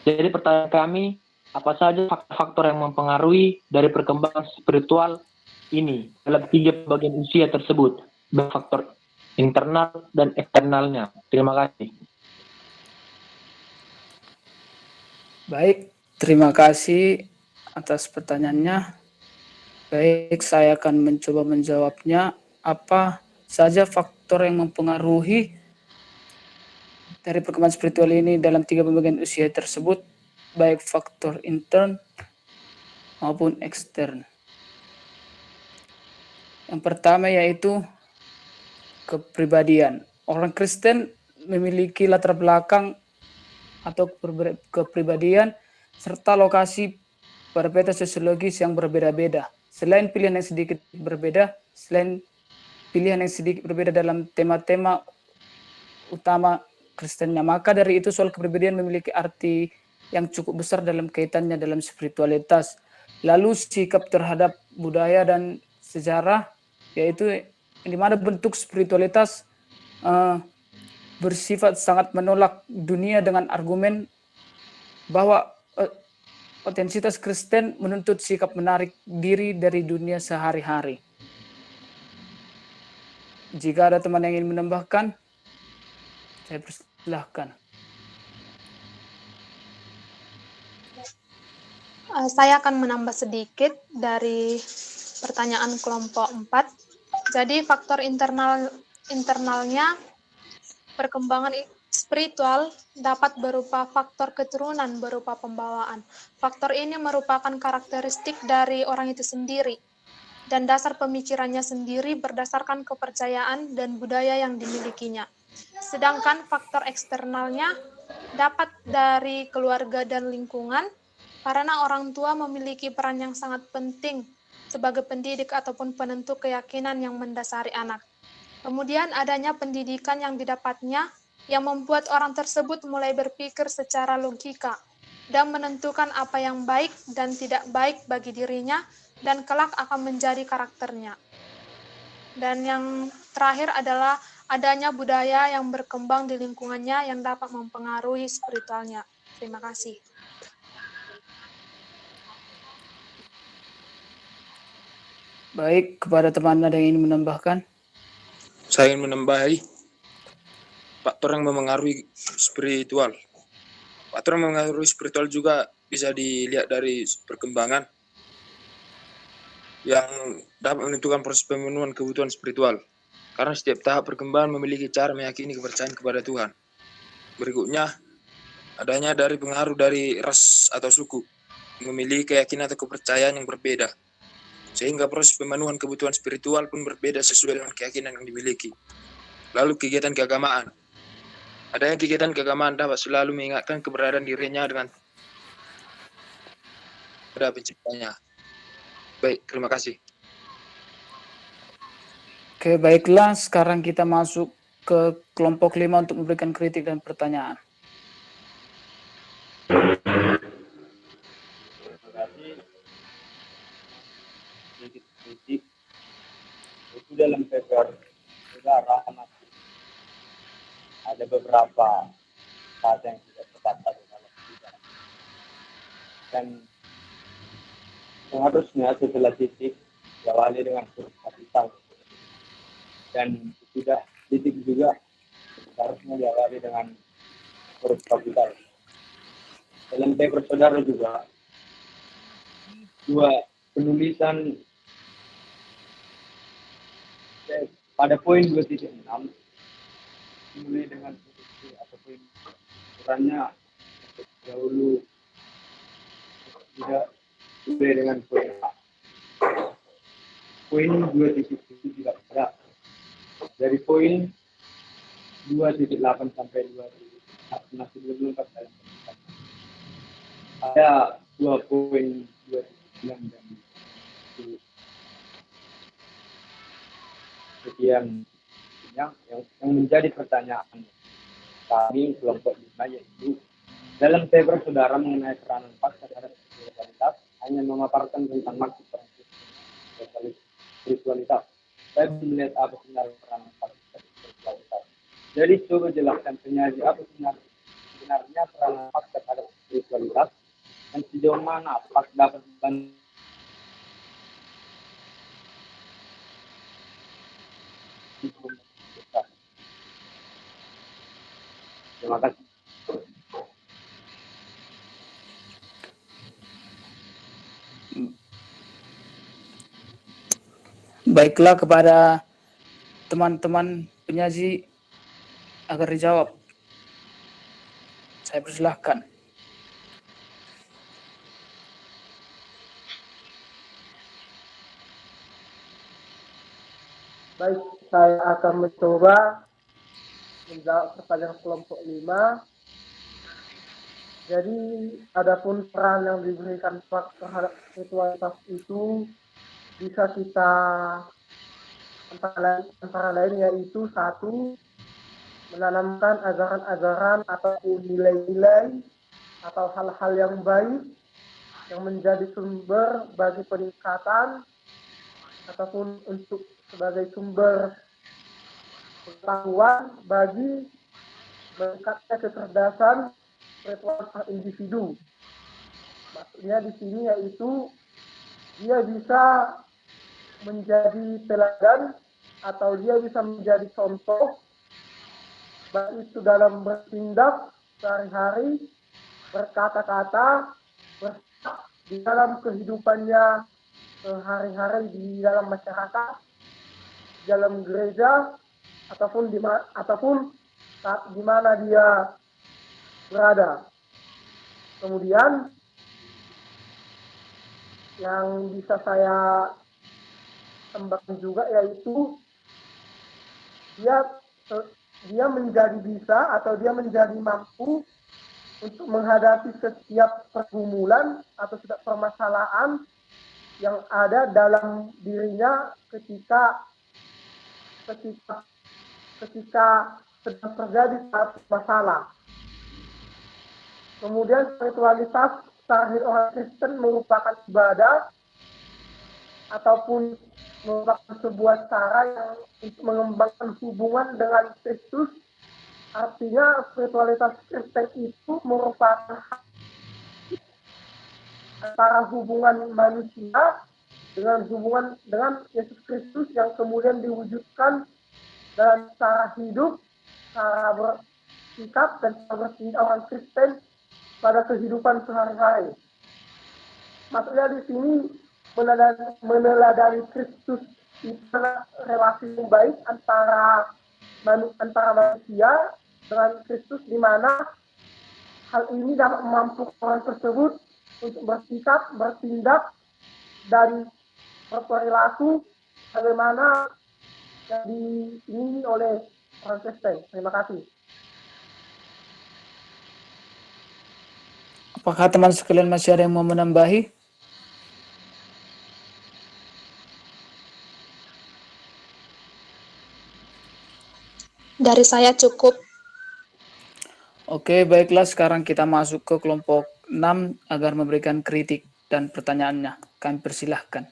Jadi pertanyaan kami, apa saja faktor-faktor yang mempengaruhi dari perkembangan spiritual ini dalam 3 bagian usia tersebut, baik faktor internal dan eksternalnya. Terima kasih. Baik, terima kasih atas pertanyaannya. Baik, saya akan mencoba menjawabnya. Apa saja faktor yang mempengaruhi dari perkembangan spiritual ini dalam 3 pembagian usia tersebut, baik faktor intern maupun ekstern. Yang pertama yaitu kepribadian. Orang Kristen memiliki latar belakang atau kepribadian serta lokasi pada peta sosiologis yang berbeda-beda. Selain pilihan yang sedikit berbeda dalam tema-tema utama Kristennya, maka dari itu soal kepribadian memiliki arti yang cukup besar dalam kaitannya dalam spiritualitas. Lalu sikap terhadap budaya dan sejarah, yaitu di mana bentuk spiritualitas bersifat sangat menolak dunia dengan argumen bahwa otentisitas Kristen menuntut sikap menarik diri dari dunia sehari-hari. Jika ada teman yang ingin menambahkan, saya persilahkan. Saya akan menambah sedikit dari pertanyaan kelompok 4. Jadi faktor internalnya perkembangan spiritual dapat berupa faktor keturunan berupa pembawaan. Faktor ini merupakan karakteristik dari orang itu sendiri dan dasar pemikirannya sendiri berdasarkan kepercayaan dan budaya yang dimilikinya. Sedangkan faktor eksternalnya dapat dari keluarga dan lingkungan, karena orang tua memiliki peran yang sangat penting sebagai pendidik ataupun penentu keyakinan yang mendasari anak. Kemudian adanya pendidikan yang didapatnya yang membuat orang tersebut mulai berpikir secara logika dan menentukan apa yang baik dan tidak baik bagi dirinya dan kelak akan menjadi karakternya. Dan yang terakhir adalah adanya budaya yang berkembang di lingkungannya yang dapat mempengaruhi spiritualnya. Terima kasih. Baik, kepada teman ada yang ingin menambahkan? Saya ingin menambahi faktor yang memengaruhi spiritual. Faktor yang memengaruhi spiritual juga bisa dilihat dari perkembangan yang dapat menentukan proses pemenuhan kebutuhan spiritual. Karena setiap tahap perkembangan memiliki cara meyakini kepercayaan kepada Tuhan. Berikutnya, adanya dari pengaruh dari ras atau suku, memiliki keyakinan atau kepercayaan yang berbeda. Sehingga proses pemenuhan kebutuhan spiritual pun berbeda sesuai dengan keyakinan yang dimiliki. Lalu kegiatan keagamaan. Adanya kegiatan keagamaan dapat selalu mengingatkan keberadaan dirinya dengan pada penciptanya. Baik, terima kasih. Oke, baiklah. Sekarang kita masuk ke kelompok 5 untuk memberikan kritik dan pertanyaan. Kritik itu dalam paper saudara masih ada beberapa kata yang tidak tepat pada dalam bicara. Dan seharusnya setelah titik diawali dengan huruf kapital, dan sudah titik juga seharusnya diawali dengan huruf kapital. Dalam paper saudara juga dua penulisan pada poin 2.6 dimulai dengan huruf C atau poin ukurannya dahulu tidak dimulai dengan poin A. Poin 2.7 tidak ada. Dari poin 2.8 sampai 2.9 masih belum lengkap dalam penulisan. Ada dua poin 2.9 dan sekian yang menjadi pertanyaan kami kelompok 5, yaitu dalam paper saudara mengenai peranan paksa terhadap spiritualitas hanya memaparkan tentang maksud spiritualitas. Saya belum melihat apa sebenarnya peranan paksa terhadap spiritualitas. Jadi coba jelaskan penyaji apa sebenarnya peranan paksa terhadap spiritualitas dan sejauh mana pak dapat membantu. Terima kasih. Baiklah, kepada teman-teman penyaji agar dijawab. Saya persilahkan. Baik, saya akan mencoba menjawab pertanyaan kelompok 5. Jadi, adapun peran yang diberikan terhadap spiritualitas itu bisa kita antara lain yaitu satu, menanamkan ajaran-ajaran ataupun nilai-nilai atau hal-hal yang baik yang menjadi sumber bagi peningkatan ataupun untuk sebagai sumber pengetahuan bagi meningkatnya kecerdasan spiritual individu. Maksudnya di sini yaitu dia bisa menjadi teladan atau dia bisa menjadi contoh baik itu dalam bertindak sehari-hari, berkata-kata, di dalam kehidupannya sehari-hari di dalam masyarakat, dalam gereja, ataupun di mana dia berada. Kemudian yang bisa saya tambahkan juga yaitu dia dia menjadi bisa atau dia menjadi mampu untuk menghadapi setiap pergumulan atau setiap permasalahan yang ada dalam dirinya ketika sedang terjadi satu masalah. Kemudian spiritualitas secara orang Kristen merupakan ibadah ataupun merupakan sebuah cara yang untuk mengembangkan hubungan dengan Kristus. Artinya spiritualitas Kristen itu merupakan antara hubungan manusia dengan hubungan dengan Yesus Kristus yang kemudian diwujudkan dalam cara hidup, cara bersikap dan cara bertindak orang Kristen pada kehidupan sehari-hari. Maksudnya di sini meneladani Kristus itu relasi yang baik antara manusia dengan Kristus, di mana hal ini dapat memampukan orang tersebut untuk bersikap, bertindak, dan berperilaku bagaimana yang diingini oleh orang Kristen. Terima kasih. Apakah teman sekalian masih ada yang mau menambahi? Dari saya cukup. Oke, baiklah, sekarang kita masuk ke kelompok 6 agar memberikan kritik dan pertanyaannya. Kami persilahkan.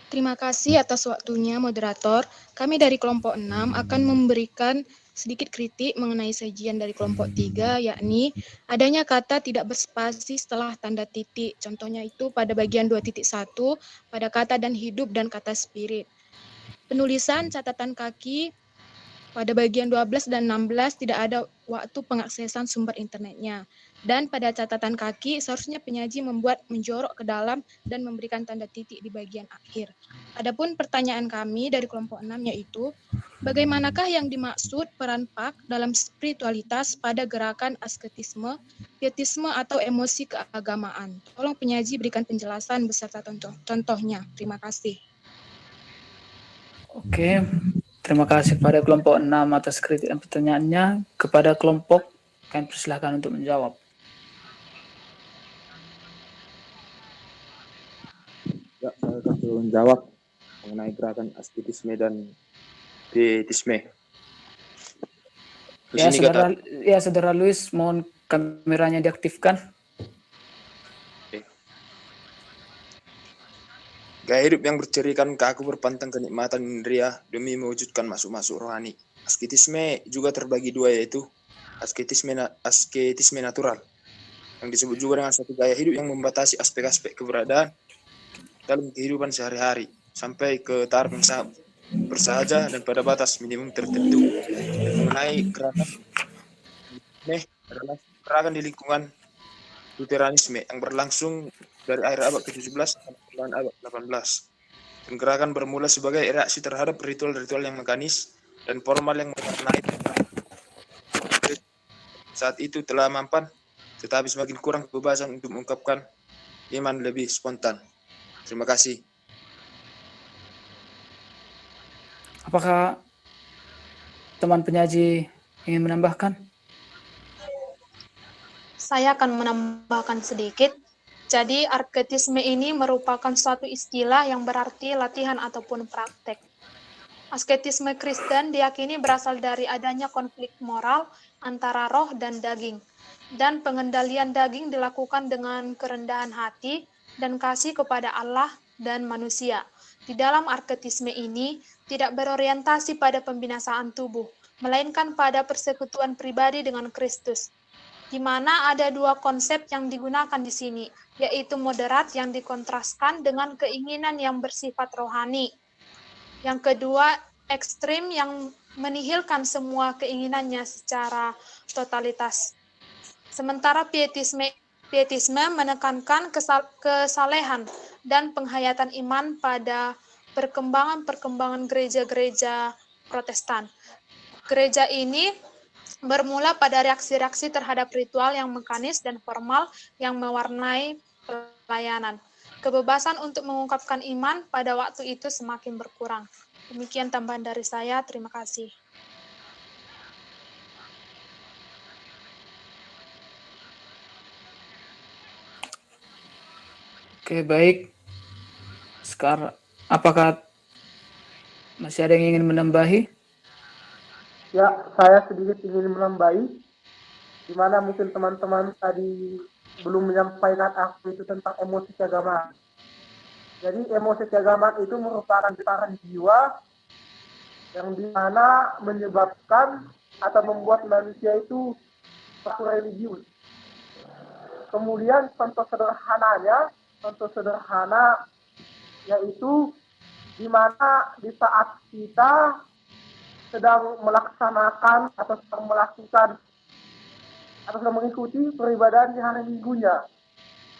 Terima kasih atas waktunya, moderator. Kami dari kelompok 6 akan memberikan sedikit kritik mengenai sajian dari kelompok 3, yakni adanya kata tidak berspasi setelah tanda titik. Contohnya itu pada bagian 2.1, pada kata dan hidup dan kata spirit. Penulisan catatan kaki pada bagian 12 dan 16 tidak ada waktu pengaksesan sumber internetnya. Dan pada catatan kaki seharusnya penyaji membuat menjorok ke dalam dan memberikan tanda titik di bagian akhir. Adapun pertanyaan kami dari kelompok 6 yaitu, bagaimanakah yang dimaksud peran PAK dalam spiritualitas pada gerakan asketisme, pietisme atau emosi keagamaan? Tolong penyaji berikan penjelasan beserta contohnya. Terima kasih. Oke, terima kasih kepada kelompok 6 atas kritik dan pertanyaannya. Kepada kelompok, kami persilahkan untuk menjawab. Ya, saya akan menjawab mengenai gerakan asketisme dan pietisme. Di Ya, sini saudara Luis, mohon kameranya diaktifkan. Gaya hidup yang bercirikan kaku berpantang kenikmatan indria demi mewujudkan masuk-masuk rohani. Asketisme juga terbagi dua, yaitu asketisme natural, yang disebut juga dengan satu gaya hidup yang membatasi aspek-aspek keberadaan dalam kehidupan sehari-hari, sampai ke taraf yang sangat bersahaja dan pada batas minimum tertentu. Dan mengenai gerakan adalah gerakan di lingkungan Luteranisme yang berlangsung dari akhir abad ke-17 sampai abad ke-18. Dan gerakan bermula sebagai reaksi terhadap ritual-ritual yang mekanis dan formal yang mewarnai saat itu telah mampan, tetapi semakin kurang kebebasan untuk mengungkapkan iman lebih spontan. Terima kasih. Apakah teman penyaji ingin menambahkan? Saya akan menambahkan sedikit. Jadi, arketisme ini merupakan suatu istilah yang berarti latihan ataupun praktek. Asketisme Kristen diyakini berasal dari adanya konflik moral antara roh dan daging. Dan pengendalian daging dilakukan dengan kerendahan hati dan kasih kepada Allah dan manusia. Di dalam arketisme ini tidak berorientasi pada pembinasaan tubuh, melainkan pada persekutuan pribadi dengan Kristus, di mana ada dua konsep yang digunakan di sini, yaitu moderat yang dikontraskan dengan keinginan yang bersifat rohani. Yang kedua, ekstrim yang menihilkan semua keinginannya secara totalitas. Sementara pietisme menekankan kesalehan dan penghayatan iman pada perkembangan gereja-gereja Protestan. Gereja ini bermula pada reaksi-reaksi terhadap ritual yang mekanis dan formal yang mewarnai pelayanan. Kebebasan untuk mengungkapkan iman pada waktu itu semakin berkurang. Demikian tambahan dari saya. Terima kasih. Oke, baik. Sekarang, apakah masih ada yang ingin menambahi? Ya, saya sedikit ingin menambahi, di mana mungkin teman-teman tadi belum menyampaikan aku itu tentang emosi keagamaan. Jadi emosi keagamaan itu merupakan getaran jiwa yang di mana menyebabkan atau membuat manusia itu takut religius. Kemudian contoh sederhana yaitu di mana di saat kita sedang melaksanakan atau sedang melakukan atau sedang mengikuti peribadahan di hari minggunya.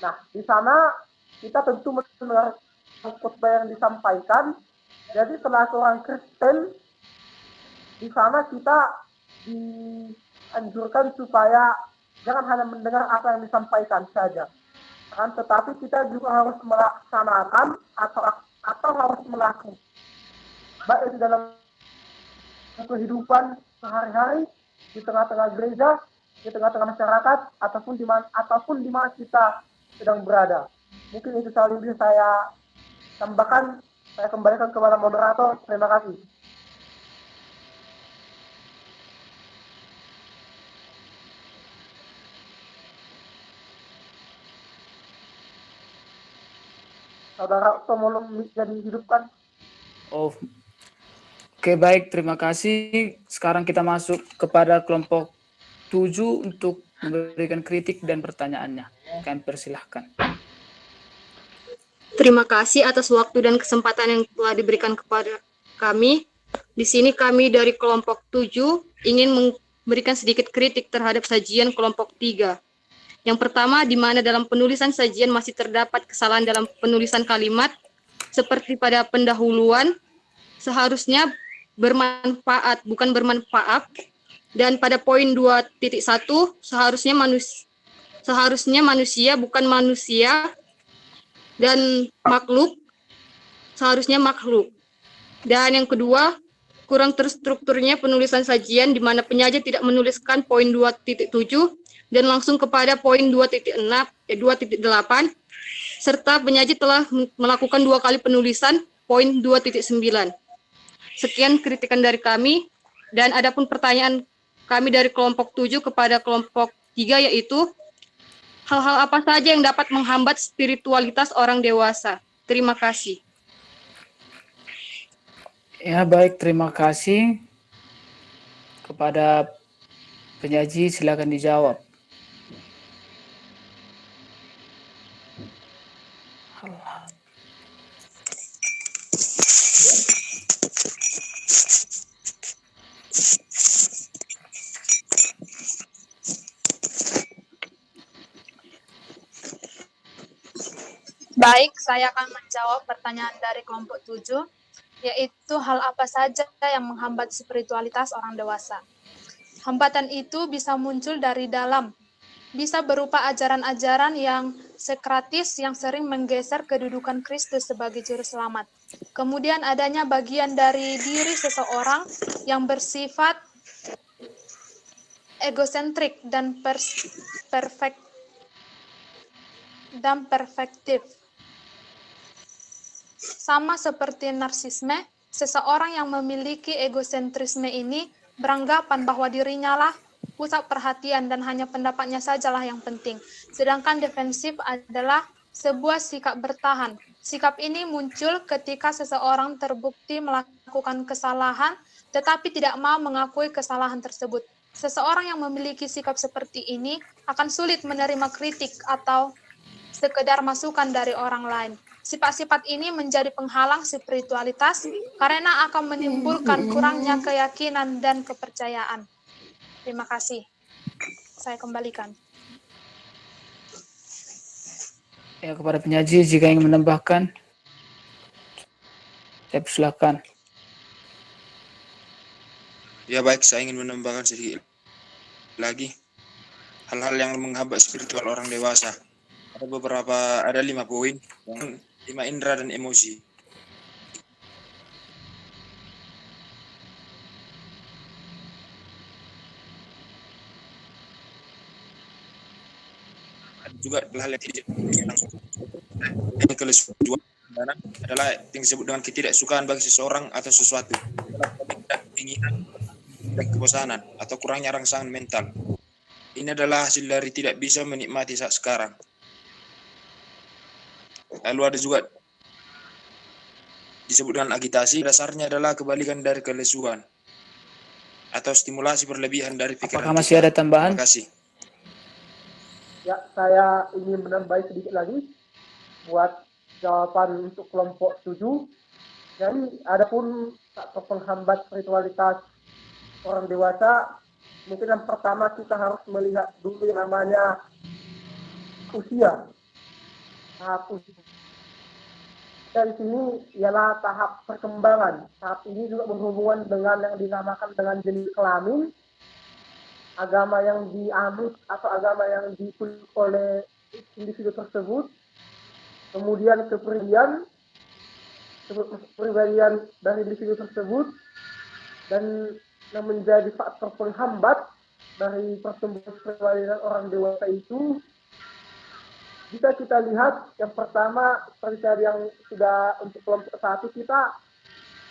Nah, di sana kita tentu mendengar khotbah yang disampaikan. Jadi selaku orang Kristen, di sana kita dianjurkan supaya jangan hanya mendengar apa yang disampaikan saja, tetapi kita juga harus melaksanakan atau harus melakukan, baik itu dalam kehidupan sehari-hari, di tengah-tengah gereja, di tengah-tengah masyarakat, ataupun di mana kita sedang berada. Mungkin itu saja yang bisa saya tambahkan. Saya kembalikan kepada moderator. Terima kasih. Saudara tolong mic-nya dihidupkan. Oh, oke, baik. Terima kasih. Sekarang kita masuk kepada kelompok 7 untuk memberikan kritik dan pertanyaannya. Kami persilahkan. Terima kasih atas waktu dan kesempatan yang telah diberikan kepada kami. Di sini kami dari kelompok 7 ingin memberikan sedikit kritik terhadap sajian kelompok 3. Yang pertama, di mana dalam penulisan sajian masih terdapat kesalahan dalam penulisan kalimat, seperti pada pendahuluan, seharusnya bermanfaat, bukan bermanfaat, dan pada poin 2.1, seharusnya manusia, bukan manusia, dan makhluk, seharusnya makhluk. Dan yang kedua, kurang terstrukturnya penulisan sajian, di mana penyaji tidak menuliskan poin 2.7, dan langsung kepada poin 2.8, serta penyaji telah melakukan 2 kali penulisan poin 2.9. Sekian kritikan dari kami, dan adapun pertanyaan kami dari kelompok 7 kepada kelompok 3, yaitu hal-hal apa saja yang dapat menghambat spiritualitas orang dewasa. Terima kasih. Ya, baik. Terima kasih. Kepada penyaji, silakan dijawab. Baik, saya akan menjawab pertanyaan dari kelompok 7, yaitu hal apa saja yang menghambat spiritualitas orang dewasa. Hambatan itu bisa muncul dari dalam, bisa berupa ajaran-ajaran yang sekratis yang sering menggeser kedudukan Kristus sebagai juru selamat. Kemudian adanya bagian dari diri seseorang yang bersifat egosentrik dan perfektif. Sama seperti narsisme, seseorang yang memiliki egosentrisme ini beranggapan bahwa dirinya lah pusat perhatian dan hanya pendapatnya sajalah yang penting. Sedangkan defensif adalah sebuah sikap bertahan. Sikap ini muncul ketika seseorang terbukti melakukan kesalahan tetapi tidak mau mengakui kesalahan tersebut. Seseorang yang memiliki sikap seperti ini akan sulit menerima kritik atau sekedar masukan dari orang lain. Sifat-sifat ini menjadi penghalang spiritualitas karena akan menimbulkan kurangnya keyakinan dan kepercayaan. Terima kasih. Saya kembalikan. Ya, kepada penyaji, jika ingin menambahkan, saya persilakan. Ya baik, saya ingin menambahkan sedikit lagi hal-hal yang menghambat spiritual orang dewasa. Ada 5 poin, yang 5 indera dan emosi. juga hal yang kelesuan adalah yang disebut dengan ketidaksukaan bagi seseorang atau sesuatu, keinginan dan kebosanan atau kurangnya rangsangan mental. Ini adalah hasil dari tidak bisa menikmati saat sekarang. Lalu ada juga disebut dengan agitasi, dasarnya adalah kebalikan dari kelesuan atau stimulasi berlebihan dari pikiran Apakah masih kita. ada tambahan? Terima kasih. Ya, saya ingin menambah sedikit lagi buat jawaban untuk kelompok 7. Jadi, adapun faktor penghambat spiritualitas orang dewasa, mungkin yang pertama kita harus melihat dulu yang namanya usia. Tahap usia. Dari sini ialah tahap perkembangan. Tahap ini juga berhubungan dengan yang dinamakan dengan jenis kelamin, agama yang dianut atau agama yang dipeluk oleh individu tersebut, kemudian kepribadian dari individu tersebut, dan yang menjadi faktor penghambat dari pertumbuhan spiritualitas orang dewasa itu bisa kita lihat. Yang pertama, seperti tadi yang sudah untuk kelompok 1, kita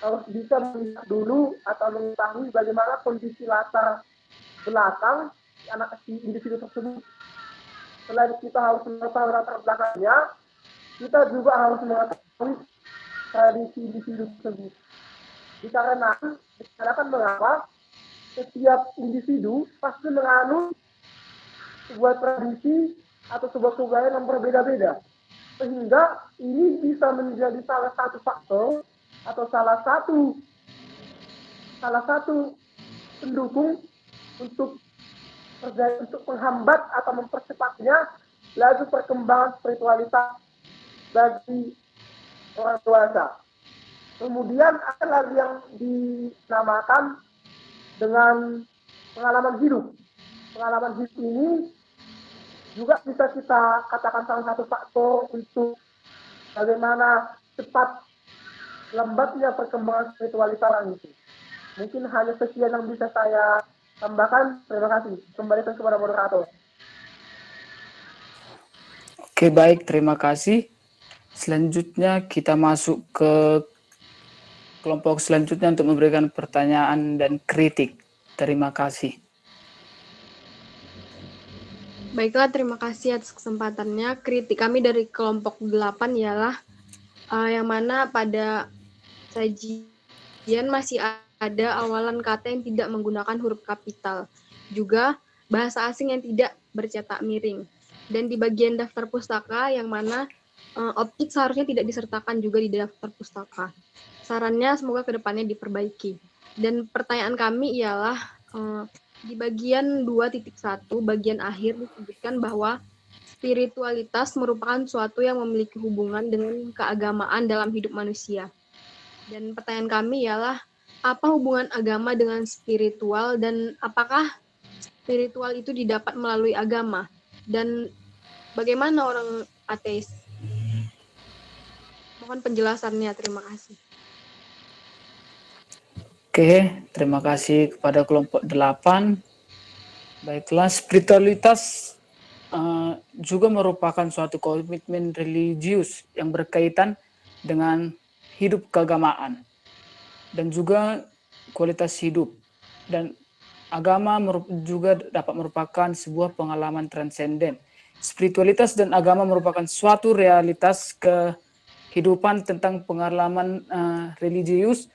harus bisa melihat dulu atau mengetahui bagaimana kondisi latar belakang anak individu tersebut. Selain kita harus mengetahui latar belakangnya, kita juga harus mengetahui tradisi individu tersebut. Dikarenakan mengapa setiap individu pasti menganut sebuah tradisi atau sebuah kebudayaan yang berbeda-beda, sehingga ini bisa menjadi salah satu faktor atau salah satu pendukung untuk menghambat atau mempercepatnya laju perkembangan spiritualitas bagi orang dewasa. Kemudian ada lagi yang dinamakan dengan pengalaman hidup. Pengalaman hidup ini juga bisa kita katakan salah satu faktor untuk bagaimana cepat lambatnya perkembangan spiritualitas orang itu. Mungkin hanya sekian yang bisa saya tambahkan. Terima kasih. Kembalikan kepada moderator. Oke, baik, terima kasih. Selanjutnya kita masuk ke kelompok selanjutnya untuk memberikan pertanyaan dan kritik. Terima kasih. Baiklah, terima kasih atas kesempatannya. Kritik kami dari kelompok 8 ialah yang mana pada sajian masih ada awalan kata yang tidak menggunakan huruf kapital. Juga bahasa asing yang tidak bercetak miring. Dan di bagian daftar pustaka yang mana optik seharusnya tidak disertakan juga di daftar pustaka. Sarannya semoga kedepannya diperbaiki. Dan pertanyaan kami ialah di bagian 2.1 bagian akhir disebutkan bahwa spiritualitas merupakan suatu yang memiliki hubungan dengan keagamaan dalam hidup manusia. Dan pertanyaan kami ialah apa hubungan agama dengan spiritual dan apakah spiritual itu didapat melalui agama? Dan bagaimana orang ateis? Mohon penjelasannya, terima kasih. Oke, terima kasih kepada kelompok 8. Baiklah, spiritualitas juga merupakan suatu komitmen religius yang berkaitan dengan hidup keagamaan dan juga kualitas hidup. Dan agama juga dapat merupakan sebuah pengalaman transenden. Spiritualitas dan agama merupakan suatu realitas kehidupan tentang pengalaman religius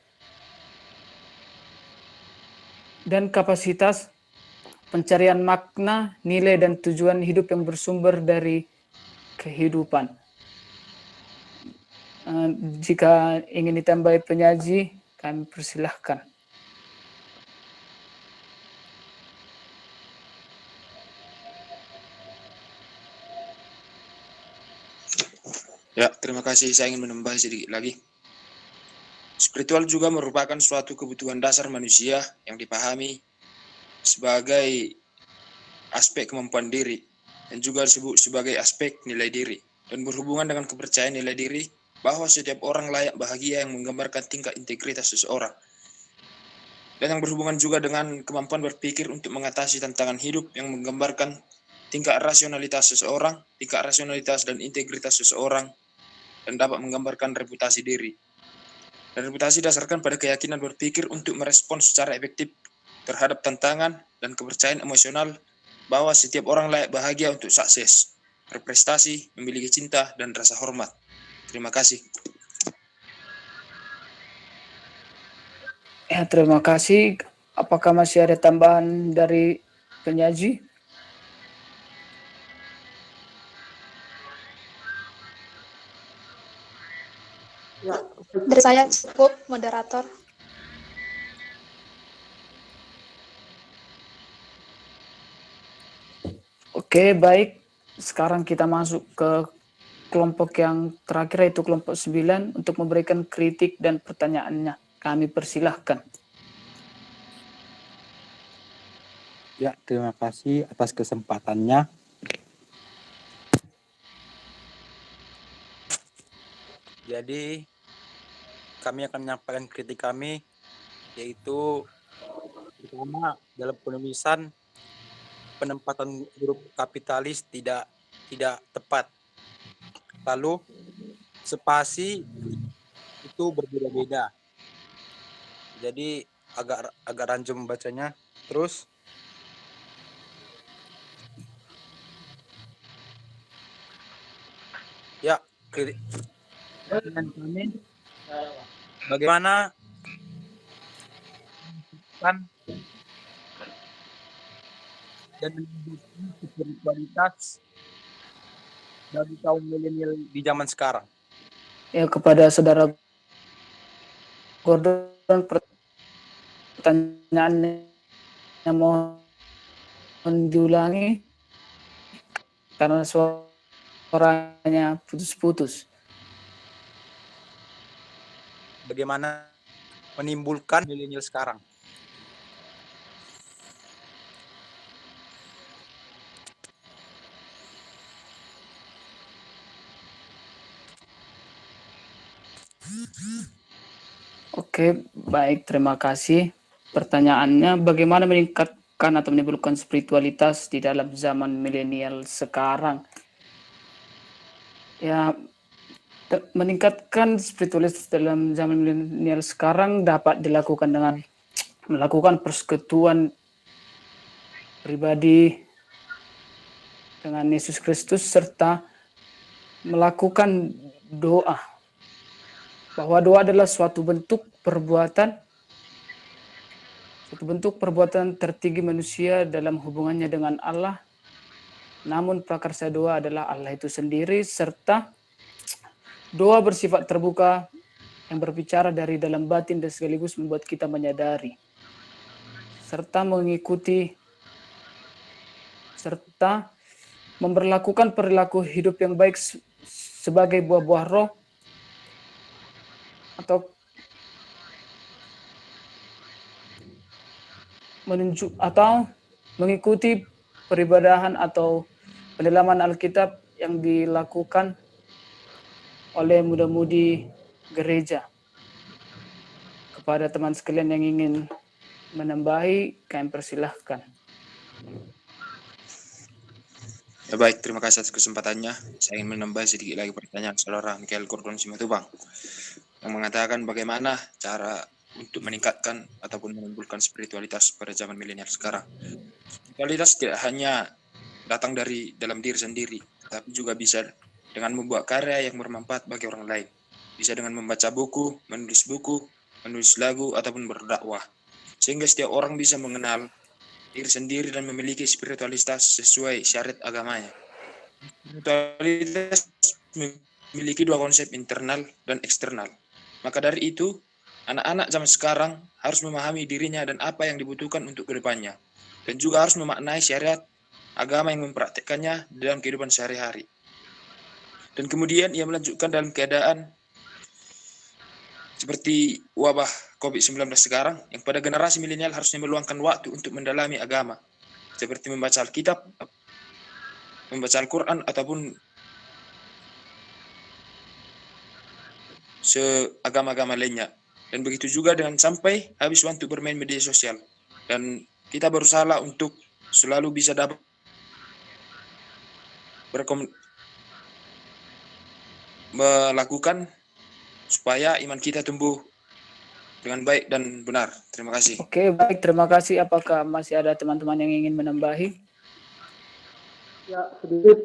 dan kapasitas pencarian makna, nilai, dan tujuan hidup yang bersumber dari kehidupan. Jika ingin ditambahi penyaji, kami persilahkan. Ya, terima kasih. Saya ingin menambah sedikit lagi. Spiritual juga merupakan suatu kebutuhan dasar manusia yang dipahami sebagai aspek kemampuan diri dan juga disebut sebagai aspek nilai diri dan berhubungan dengan kepercayaan nilai diri bahwa setiap orang layak bahagia yang menggambarkan tingkat integritas seseorang dan yang berhubungan juga dengan kemampuan berpikir untuk mengatasi tantangan hidup yang menggambarkan tingkat rasionalitas seseorang, tingkat rasionalitas dan integritas seseorang, dan dapat menggambarkan reputasi diri. Dan reputasi dasarkan pada keyakinan berpikir untuk merespons secara efektif terhadap tantangan dan kepercayaan emosional bahwa setiap orang layak bahagia untuk sukses, berprestasi, memiliki cinta, dan rasa hormat. Terima kasih. Ya, terima kasih. Apakah masih ada tambahan dari penyaji? Dari saya cukup, moderator. Oke, baik. Sekarang kita masuk ke kelompok yang terakhir, yaitu kelompok 9, untuk memberikan kritik dan pertanyaannya. Kami persilahkan. Ya, terima kasih atas kesempatannya. Jadi, kami akan menyampaikan kritik kami, yaitu pertama dalam penulisan penempatan huruf kapitalis tidak tepat. Lalu spasi itu berbeda-beda. Jadi agak rancu membacanya. Terus ya, dengan kami bagaimana kan dan spiritualitas bagi kaum milenial di zaman sekarang. Ya, kepada saudara Gordon, pertanyaannya mohon diulangi karena suaranya putus-putus. Bagaimana menimbulkan milenial sekarang? Oke, baik, terima kasih. Pertanyaannya, bagaimana meningkatkan atau menimbulkan spiritualitas di dalam zaman milenial sekarang? Ya, meningkatkan spiritualitas dalam zaman milenial sekarang dapat dilakukan dengan melakukan persekutuan pribadi dengan Yesus Kristus serta melakukan doa. Bahwa doa adalah suatu bentuk perbuatan tertinggi manusia dalam hubungannya dengan Allah. Namun prakarsa doa adalah Allah itu sendiri, serta doa bersifat terbuka yang berbicara dari dalam batin dan sekaligus membuat kita menyadari serta mengikuti serta memperlakukan perilaku hidup yang baik sebagai buah-buah roh atau mengikuti peribadahan atau pendalaman Alkitab yang dilakukan oleh muda-mudi gereja. Kepada teman sekalian yang ingin menambahi, kami persilahkan. Ya baik, terima kasih atas kesempatannya. Saya ingin menambah sedikit lagi pertanyaan saudara Michael Gordon Simatubang yang mengatakan bagaimana cara untuk meningkatkan ataupun menimbulkan spiritualitas pada zaman milenial sekarang. Spiritualitas tidak hanya datang dari dalam diri sendiri, tapi juga bisa dengan membuat karya yang bermanfaat bagi orang lain. Bisa dengan membaca buku, menulis lagu, ataupun berdakwah. Sehingga setiap orang bisa mengenal diri sendiri dan memiliki spiritualitas sesuai syariat agamanya. Spiritualitas memiliki dua konsep, internal dan eksternal. Maka dari itu, anak-anak zaman sekarang harus memahami dirinya dan apa yang dibutuhkan untuk kedepannya. Dan juga harus memaknai syariat agama yang mempraktikkannya dalam kehidupan sehari-hari. Dan kemudian ia melanjutkan dalam keadaan seperti wabah COVID-19 sekarang, yang pada generasi milenial harusnya meluangkan waktu untuk mendalami agama, seperti membaca Alkitab, membaca Al-Quran, ataupun seagama-agama lainnya. Dan begitu juga dengan sampai habis waktu bermain media sosial. Dan kita berusaha untuk selalu bisa dapat melakukan supaya iman kita tumbuh dengan baik dan benar. Terima kasih. Oke, baik. Terima kasih. Apakah masih ada teman-teman yang ingin menambahi? Ya, sedikit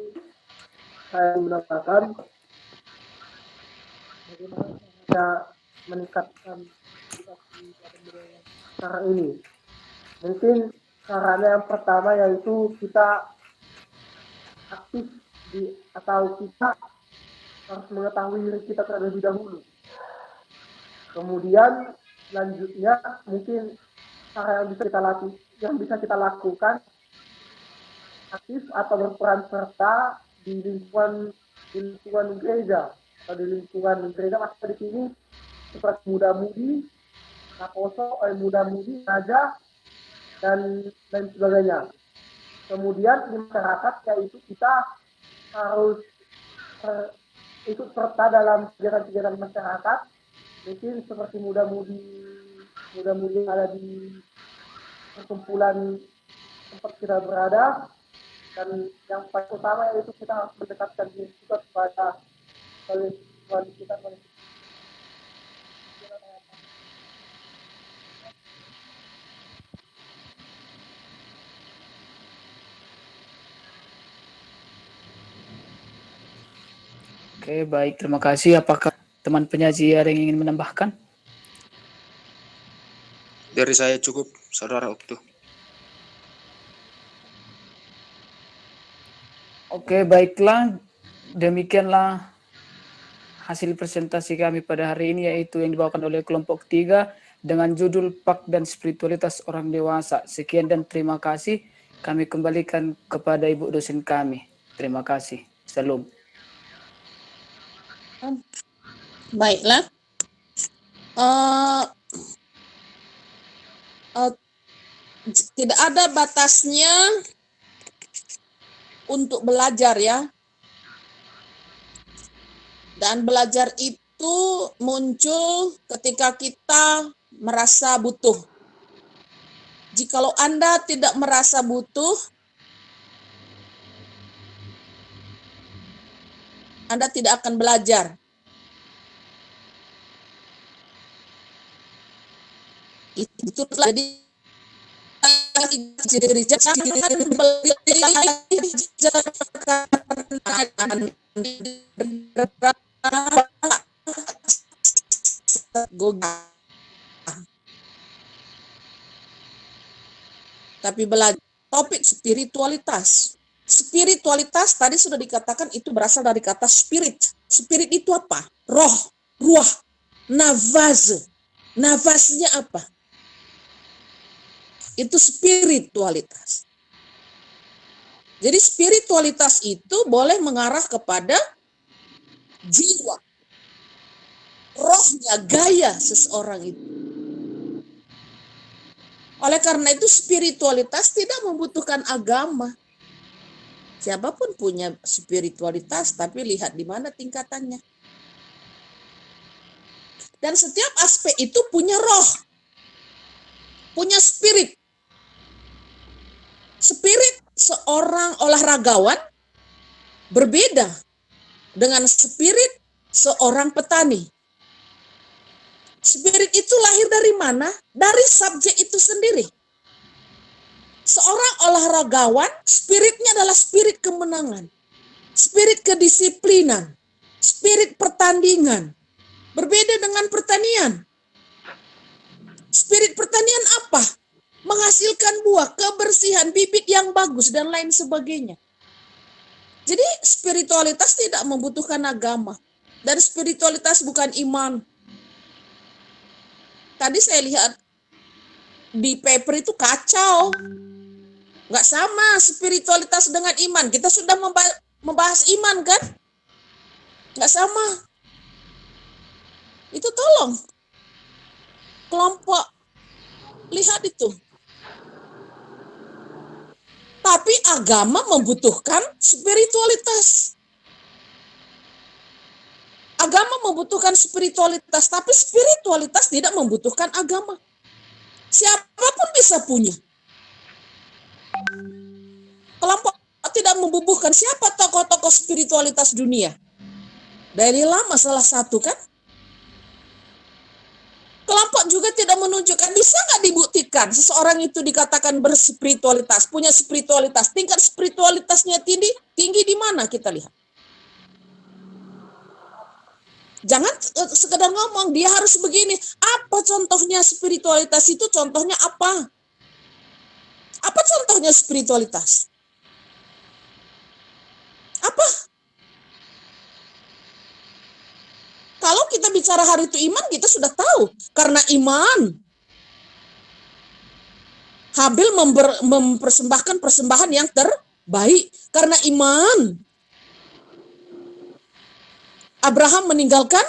saya menambahkan bagaimana cara meningkatkan edukasi dalam budaya sekarang ini. Mungkin caranya yang pertama yaitu kita aktif atau kita harus mengetahui diri kita terlebih dahulu. Kemudian selanjutnya mungkin cara yang bisa kita lakukan aktif atau berperan serta di lingkungan gereja atau di lingkungan gereja masih di sini seperti muda-mudi, kaposo, muda-mudi, raja dan lain sebagainya. Kemudian di masyarakat yaitu kita harus ikut serta dalam kegiatan-kegiatan masyarakat, mungkin seperti muda-mudi yang ada di perkumpulan tempat kita berada, dan yang paling utama yaitu kita harus mendekatkan diri kita kepada Tuhan kita. Oke, baik. Terima kasih. Apakah teman penyaji ada yang ingin menambahkan? Dari saya cukup, Saudara Okto. Oke, baiklah. Demikianlah hasil presentasi kami pada hari ini, yaitu yang dibawakan oleh kelompok 3 dengan judul Pak dan Spiritualitas Orang Dewasa. Sekian dan terima kasih. Kami kembalikan kepada Ibu dosen kami. Terima kasih. Salam. Baiklah. Tidak ada batasnya untuk belajar ya. Dan belajar itu muncul ketika kita merasa butuh. Jikalau Anda tidak merasa butuh, Anda tidak akan belajar. Itu jadi tapi belajar topik spiritualitas. Spiritualitas tadi sudah dikatakan itu berasal dari kata spirit. Spirit itu apa? Roh, ruah, nafas. Nafasnya apa? Itu spiritualitas. Jadi spiritualitas itu boleh mengarah kepada jiwa, rohnya, gaya seseorang itu. Oleh karena itu spiritualitas tidak membutuhkan agama. Siapapun punya spiritualitas, tapi lihat di mana tingkatannya. Dan setiap aspek itu punya roh, punya spirit. Spirit seorang olahragawan berbeda dengan spirit seorang petani. Spirit itu lahir dari mana? Dari subjek itu sendiri. Seorang olahragawan, spiritnya adalah spirit kemenangan, spirit kedisiplinan, spirit pertandingan. Berbeda dengan pertanian. Spirit pertanian apa? Menghasilkan buah, kebersihan, bibit yang bagus, dan lain sebagainya. Jadi spiritualitas tidak membutuhkan agama. Dan spiritualitas bukan iman. Tadi saya lihat di paper itu kacau. Nggak sama spiritualitas dengan iman. Kita sudah membahas iman kan? Nggak sama. Itu tolong. Kelompok, lihat itu. Tapi agama membutuhkan spiritualitas. Agama membutuhkan spiritualitas, tapi spiritualitas tidak membutuhkan agama. Siapapun bisa punya. Kelompok tidak membutuhkan membubuhkan siapa tokoh-tokoh spiritualitas dunia? Dalai Lama salah satu kan? Kelompok juga tidak menunjukkan, bisa nggak dibuktikan seseorang itu dikatakan berspiritualitas, punya spiritualitas, tingkat spiritualitasnya tinggi di mana kita lihat. Jangan sekedar ngomong, dia harus begini. Apa contohnya spiritualitas itu? Contohnya apa? Apa contohnya spiritualitas? Apa? Kalau kita bicara hari itu iman, kita sudah tahu. Karena iman, Habil mempersembahkan persembahan yang terbaik. Karena iman, Abraham meninggalkan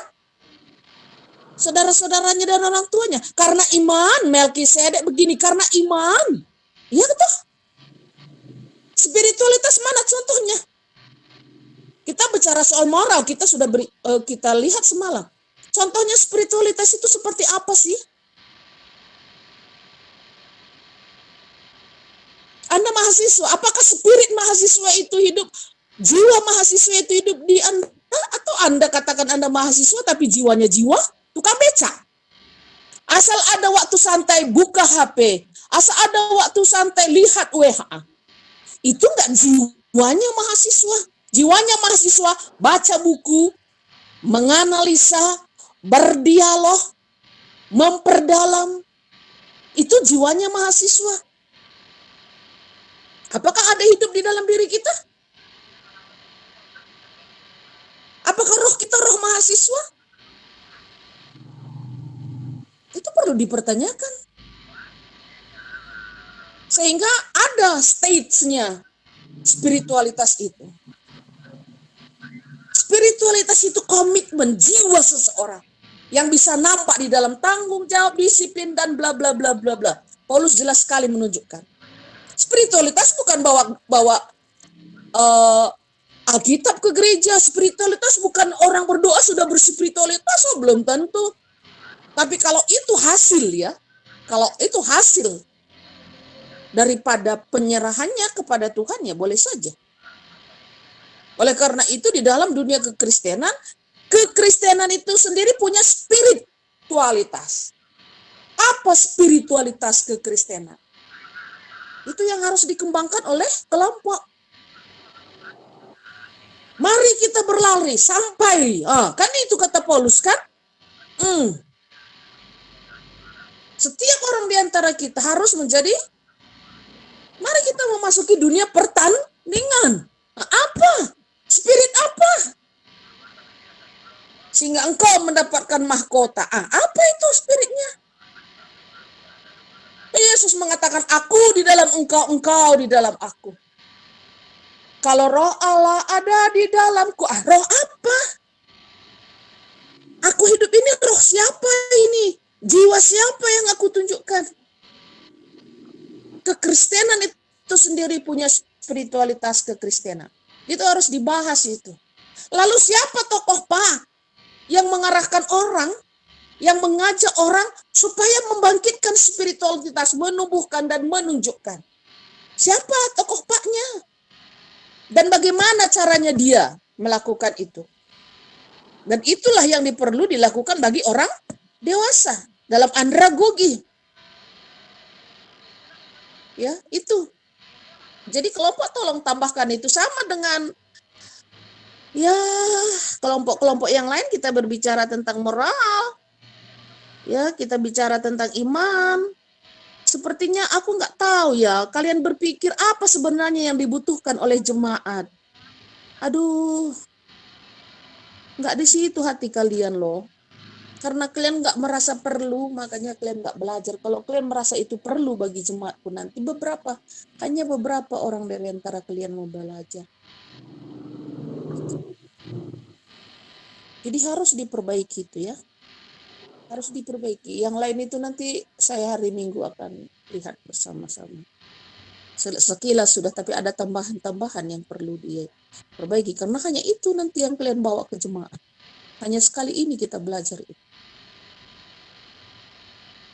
saudara-saudaranya dan orang tuanya. Karena iman, Melkisedek begini. Karena iman. Iya betul. Spiritualitas mana contohnya? Kita bicara soal moral, kita sudah kita lihat semalam. Contohnya spiritualitas itu seperti apa sih? Anda mahasiswa, apakah spirit mahasiswa itu hidup, jiwa mahasiswa itu hidup di Anda? Atau Anda katakan Anda mahasiswa tapi jiwanya jiwa tukang beca? Asal ada waktu santai buka HP, asal ada waktu santai lihat WA. Itu enggak jiwanya mahasiswa. Jiwanya mahasiswa baca buku, menganalisa, berdialog, memperdalam. Itu jiwanya mahasiswa. Apakah ada hidup di dalam diri kita? Apakah roh kita roh mahasiswa? Itu perlu dipertanyakan. Sehingga ada stage-nya spiritualitas itu. Spiritualitas itu komitmen jiwa seseorang yang bisa nampak di dalam tanggung jawab, disiplin, dan bla bla bla bla bla. Paulus jelas sekali menunjukkan. Spiritualitas bukan bawa Alkitab ke gereja. Spiritualitas bukan orang berdoa sudah berspiritualitas, belum tentu. Tapi kalau itu hasil ya, kalau itu hasil daripada penyerahannya kepada Tuhan ya boleh saja. Oleh karena itu di dalam dunia kekristenan itu sendiri punya spiritualitas. Apa spiritualitas kekristenan? Itu yang harus dikembangkan oleh kelompok. Mari kita berlari sampai, kan itu kata Paulus kan? Setiap orang di antara kita harus menjadi, mari kita memasuki dunia pertandingan. Apa? Spirit apa? Sehingga engkau mendapatkan mahkota. Apa itu spiritnya? Yesus mengatakan, aku di dalam engkau, engkau di dalam aku. Kalau roh Allah ada di dalamku, roh apa? Aku hidup ini, roh siapa ini? Jiwa siapa yang aku tunjukkan? Kekristenan itu sendiri punya spiritualitas kekristenan. Itu harus dibahas itu. Lalu siapa tokoh Pak yang mengarahkan orang, yang mengajak orang supaya membangkitkan spiritualitas, menumbuhkan dan menunjukkan? Siapa tokoh Paknya? Dan bagaimana caranya dia melakukan itu? Dan itulah yang perlu dilakukan bagi orang dewasa dalam andragogi. Ya, itu. Jadi kelompok tolong tambahkan itu sama dengan ya kelompok-kelompok yang lain. Kita berbicara tentang moral. Ya, kita bicara tentang iman. Sepertinya aku nggak tahu ya, kalian berpikir apa sebenarnya yang dibutuhkan oleh jemaat. Aduh, nggak di situ hati kalian loh. Karena kalian nggak merasa perlu, makanya kalian nggak belajar. Kalau kalian merasa itu perlu bagi jemaatku nanti, hanya beberapa orang dari antara kalian mau belajar. Jadi harus diperbaiki itu ya. Harus diperbaiki. Yang lain itu nanti saya hari Minggu akan lihat bersama-sama. Sekilas sudah, tapi ada tambahan-tambahan yang perlu diperbaiki. Karena hanya itu nanti yang kalian bawa ke jemaat. Hanya sekali ini kita belajar itu.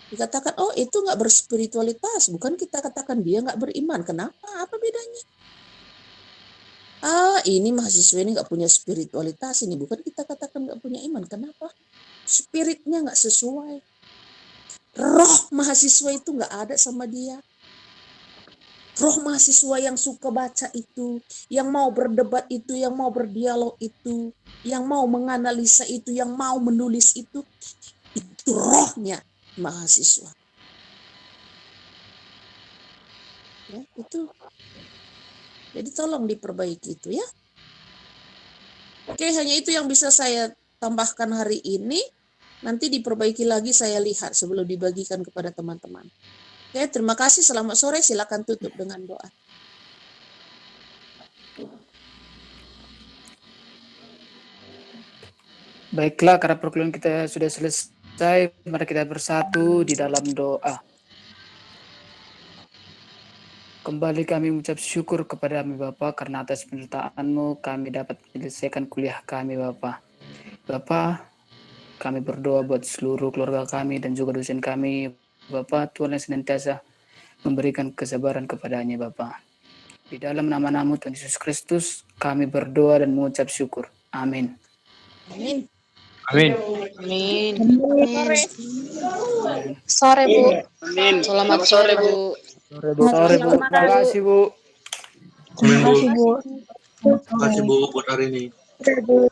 Dikatakan, oh itu nggak berspiritualitas. Bukan kita katakan dia nggak beriman. Kenapa? Apa bedanya? ini mahasiswa ini nggak punya spiritualitas ini. Bukan kita katakan nggak punya iman. Kenapa? Spiritnya nggak sesuai. Roh mahasiswa itu nggak ada sama dia. Roh mahasiswa yang suka baca itu, yang mau berdebat itu, yang mau berdialog itu, yang mau menganalisa itu, yang mau menulis itu rohnya mahasiswa. Ya, itu. Jadi tolong diperbaiki itu ya. Oke, hanya itu yang bisa saya tambahkan hari ini. Nanti diperbaiki lagi saya lihat sebelum dibagikan kepada teman-teman. Oke, terima kasih. Selamat sore. Silakan tutup dengan doa. Baiklah, karena perkuliahan kita sudah selesai, mari kita bersatu di dalam doa. Kembali kami mengucap syukur kepada-Mu Bapa, karena atas penyertaan-Mu kami dapat menyelesaikan kuliah kami Bapa. Bapa, kami berdoa buat seluruh keluarga kami dan juga dosen kami. Bapa, Tuhan yang senantiasa memberikan kesabaran kepadanya Bapa. Di dalam nama-Mu Tuhan Yesus Kristus, kami berdoa dan mengucap syukur. Amin. Amin. Amin. Amin. Sore, Bu. Amin. Selamat sore, Bu. Sore Bu, terima kasih Bu. Terima kasih, Bu. Terima kasih Bu buat hari ini. Oke, Bu.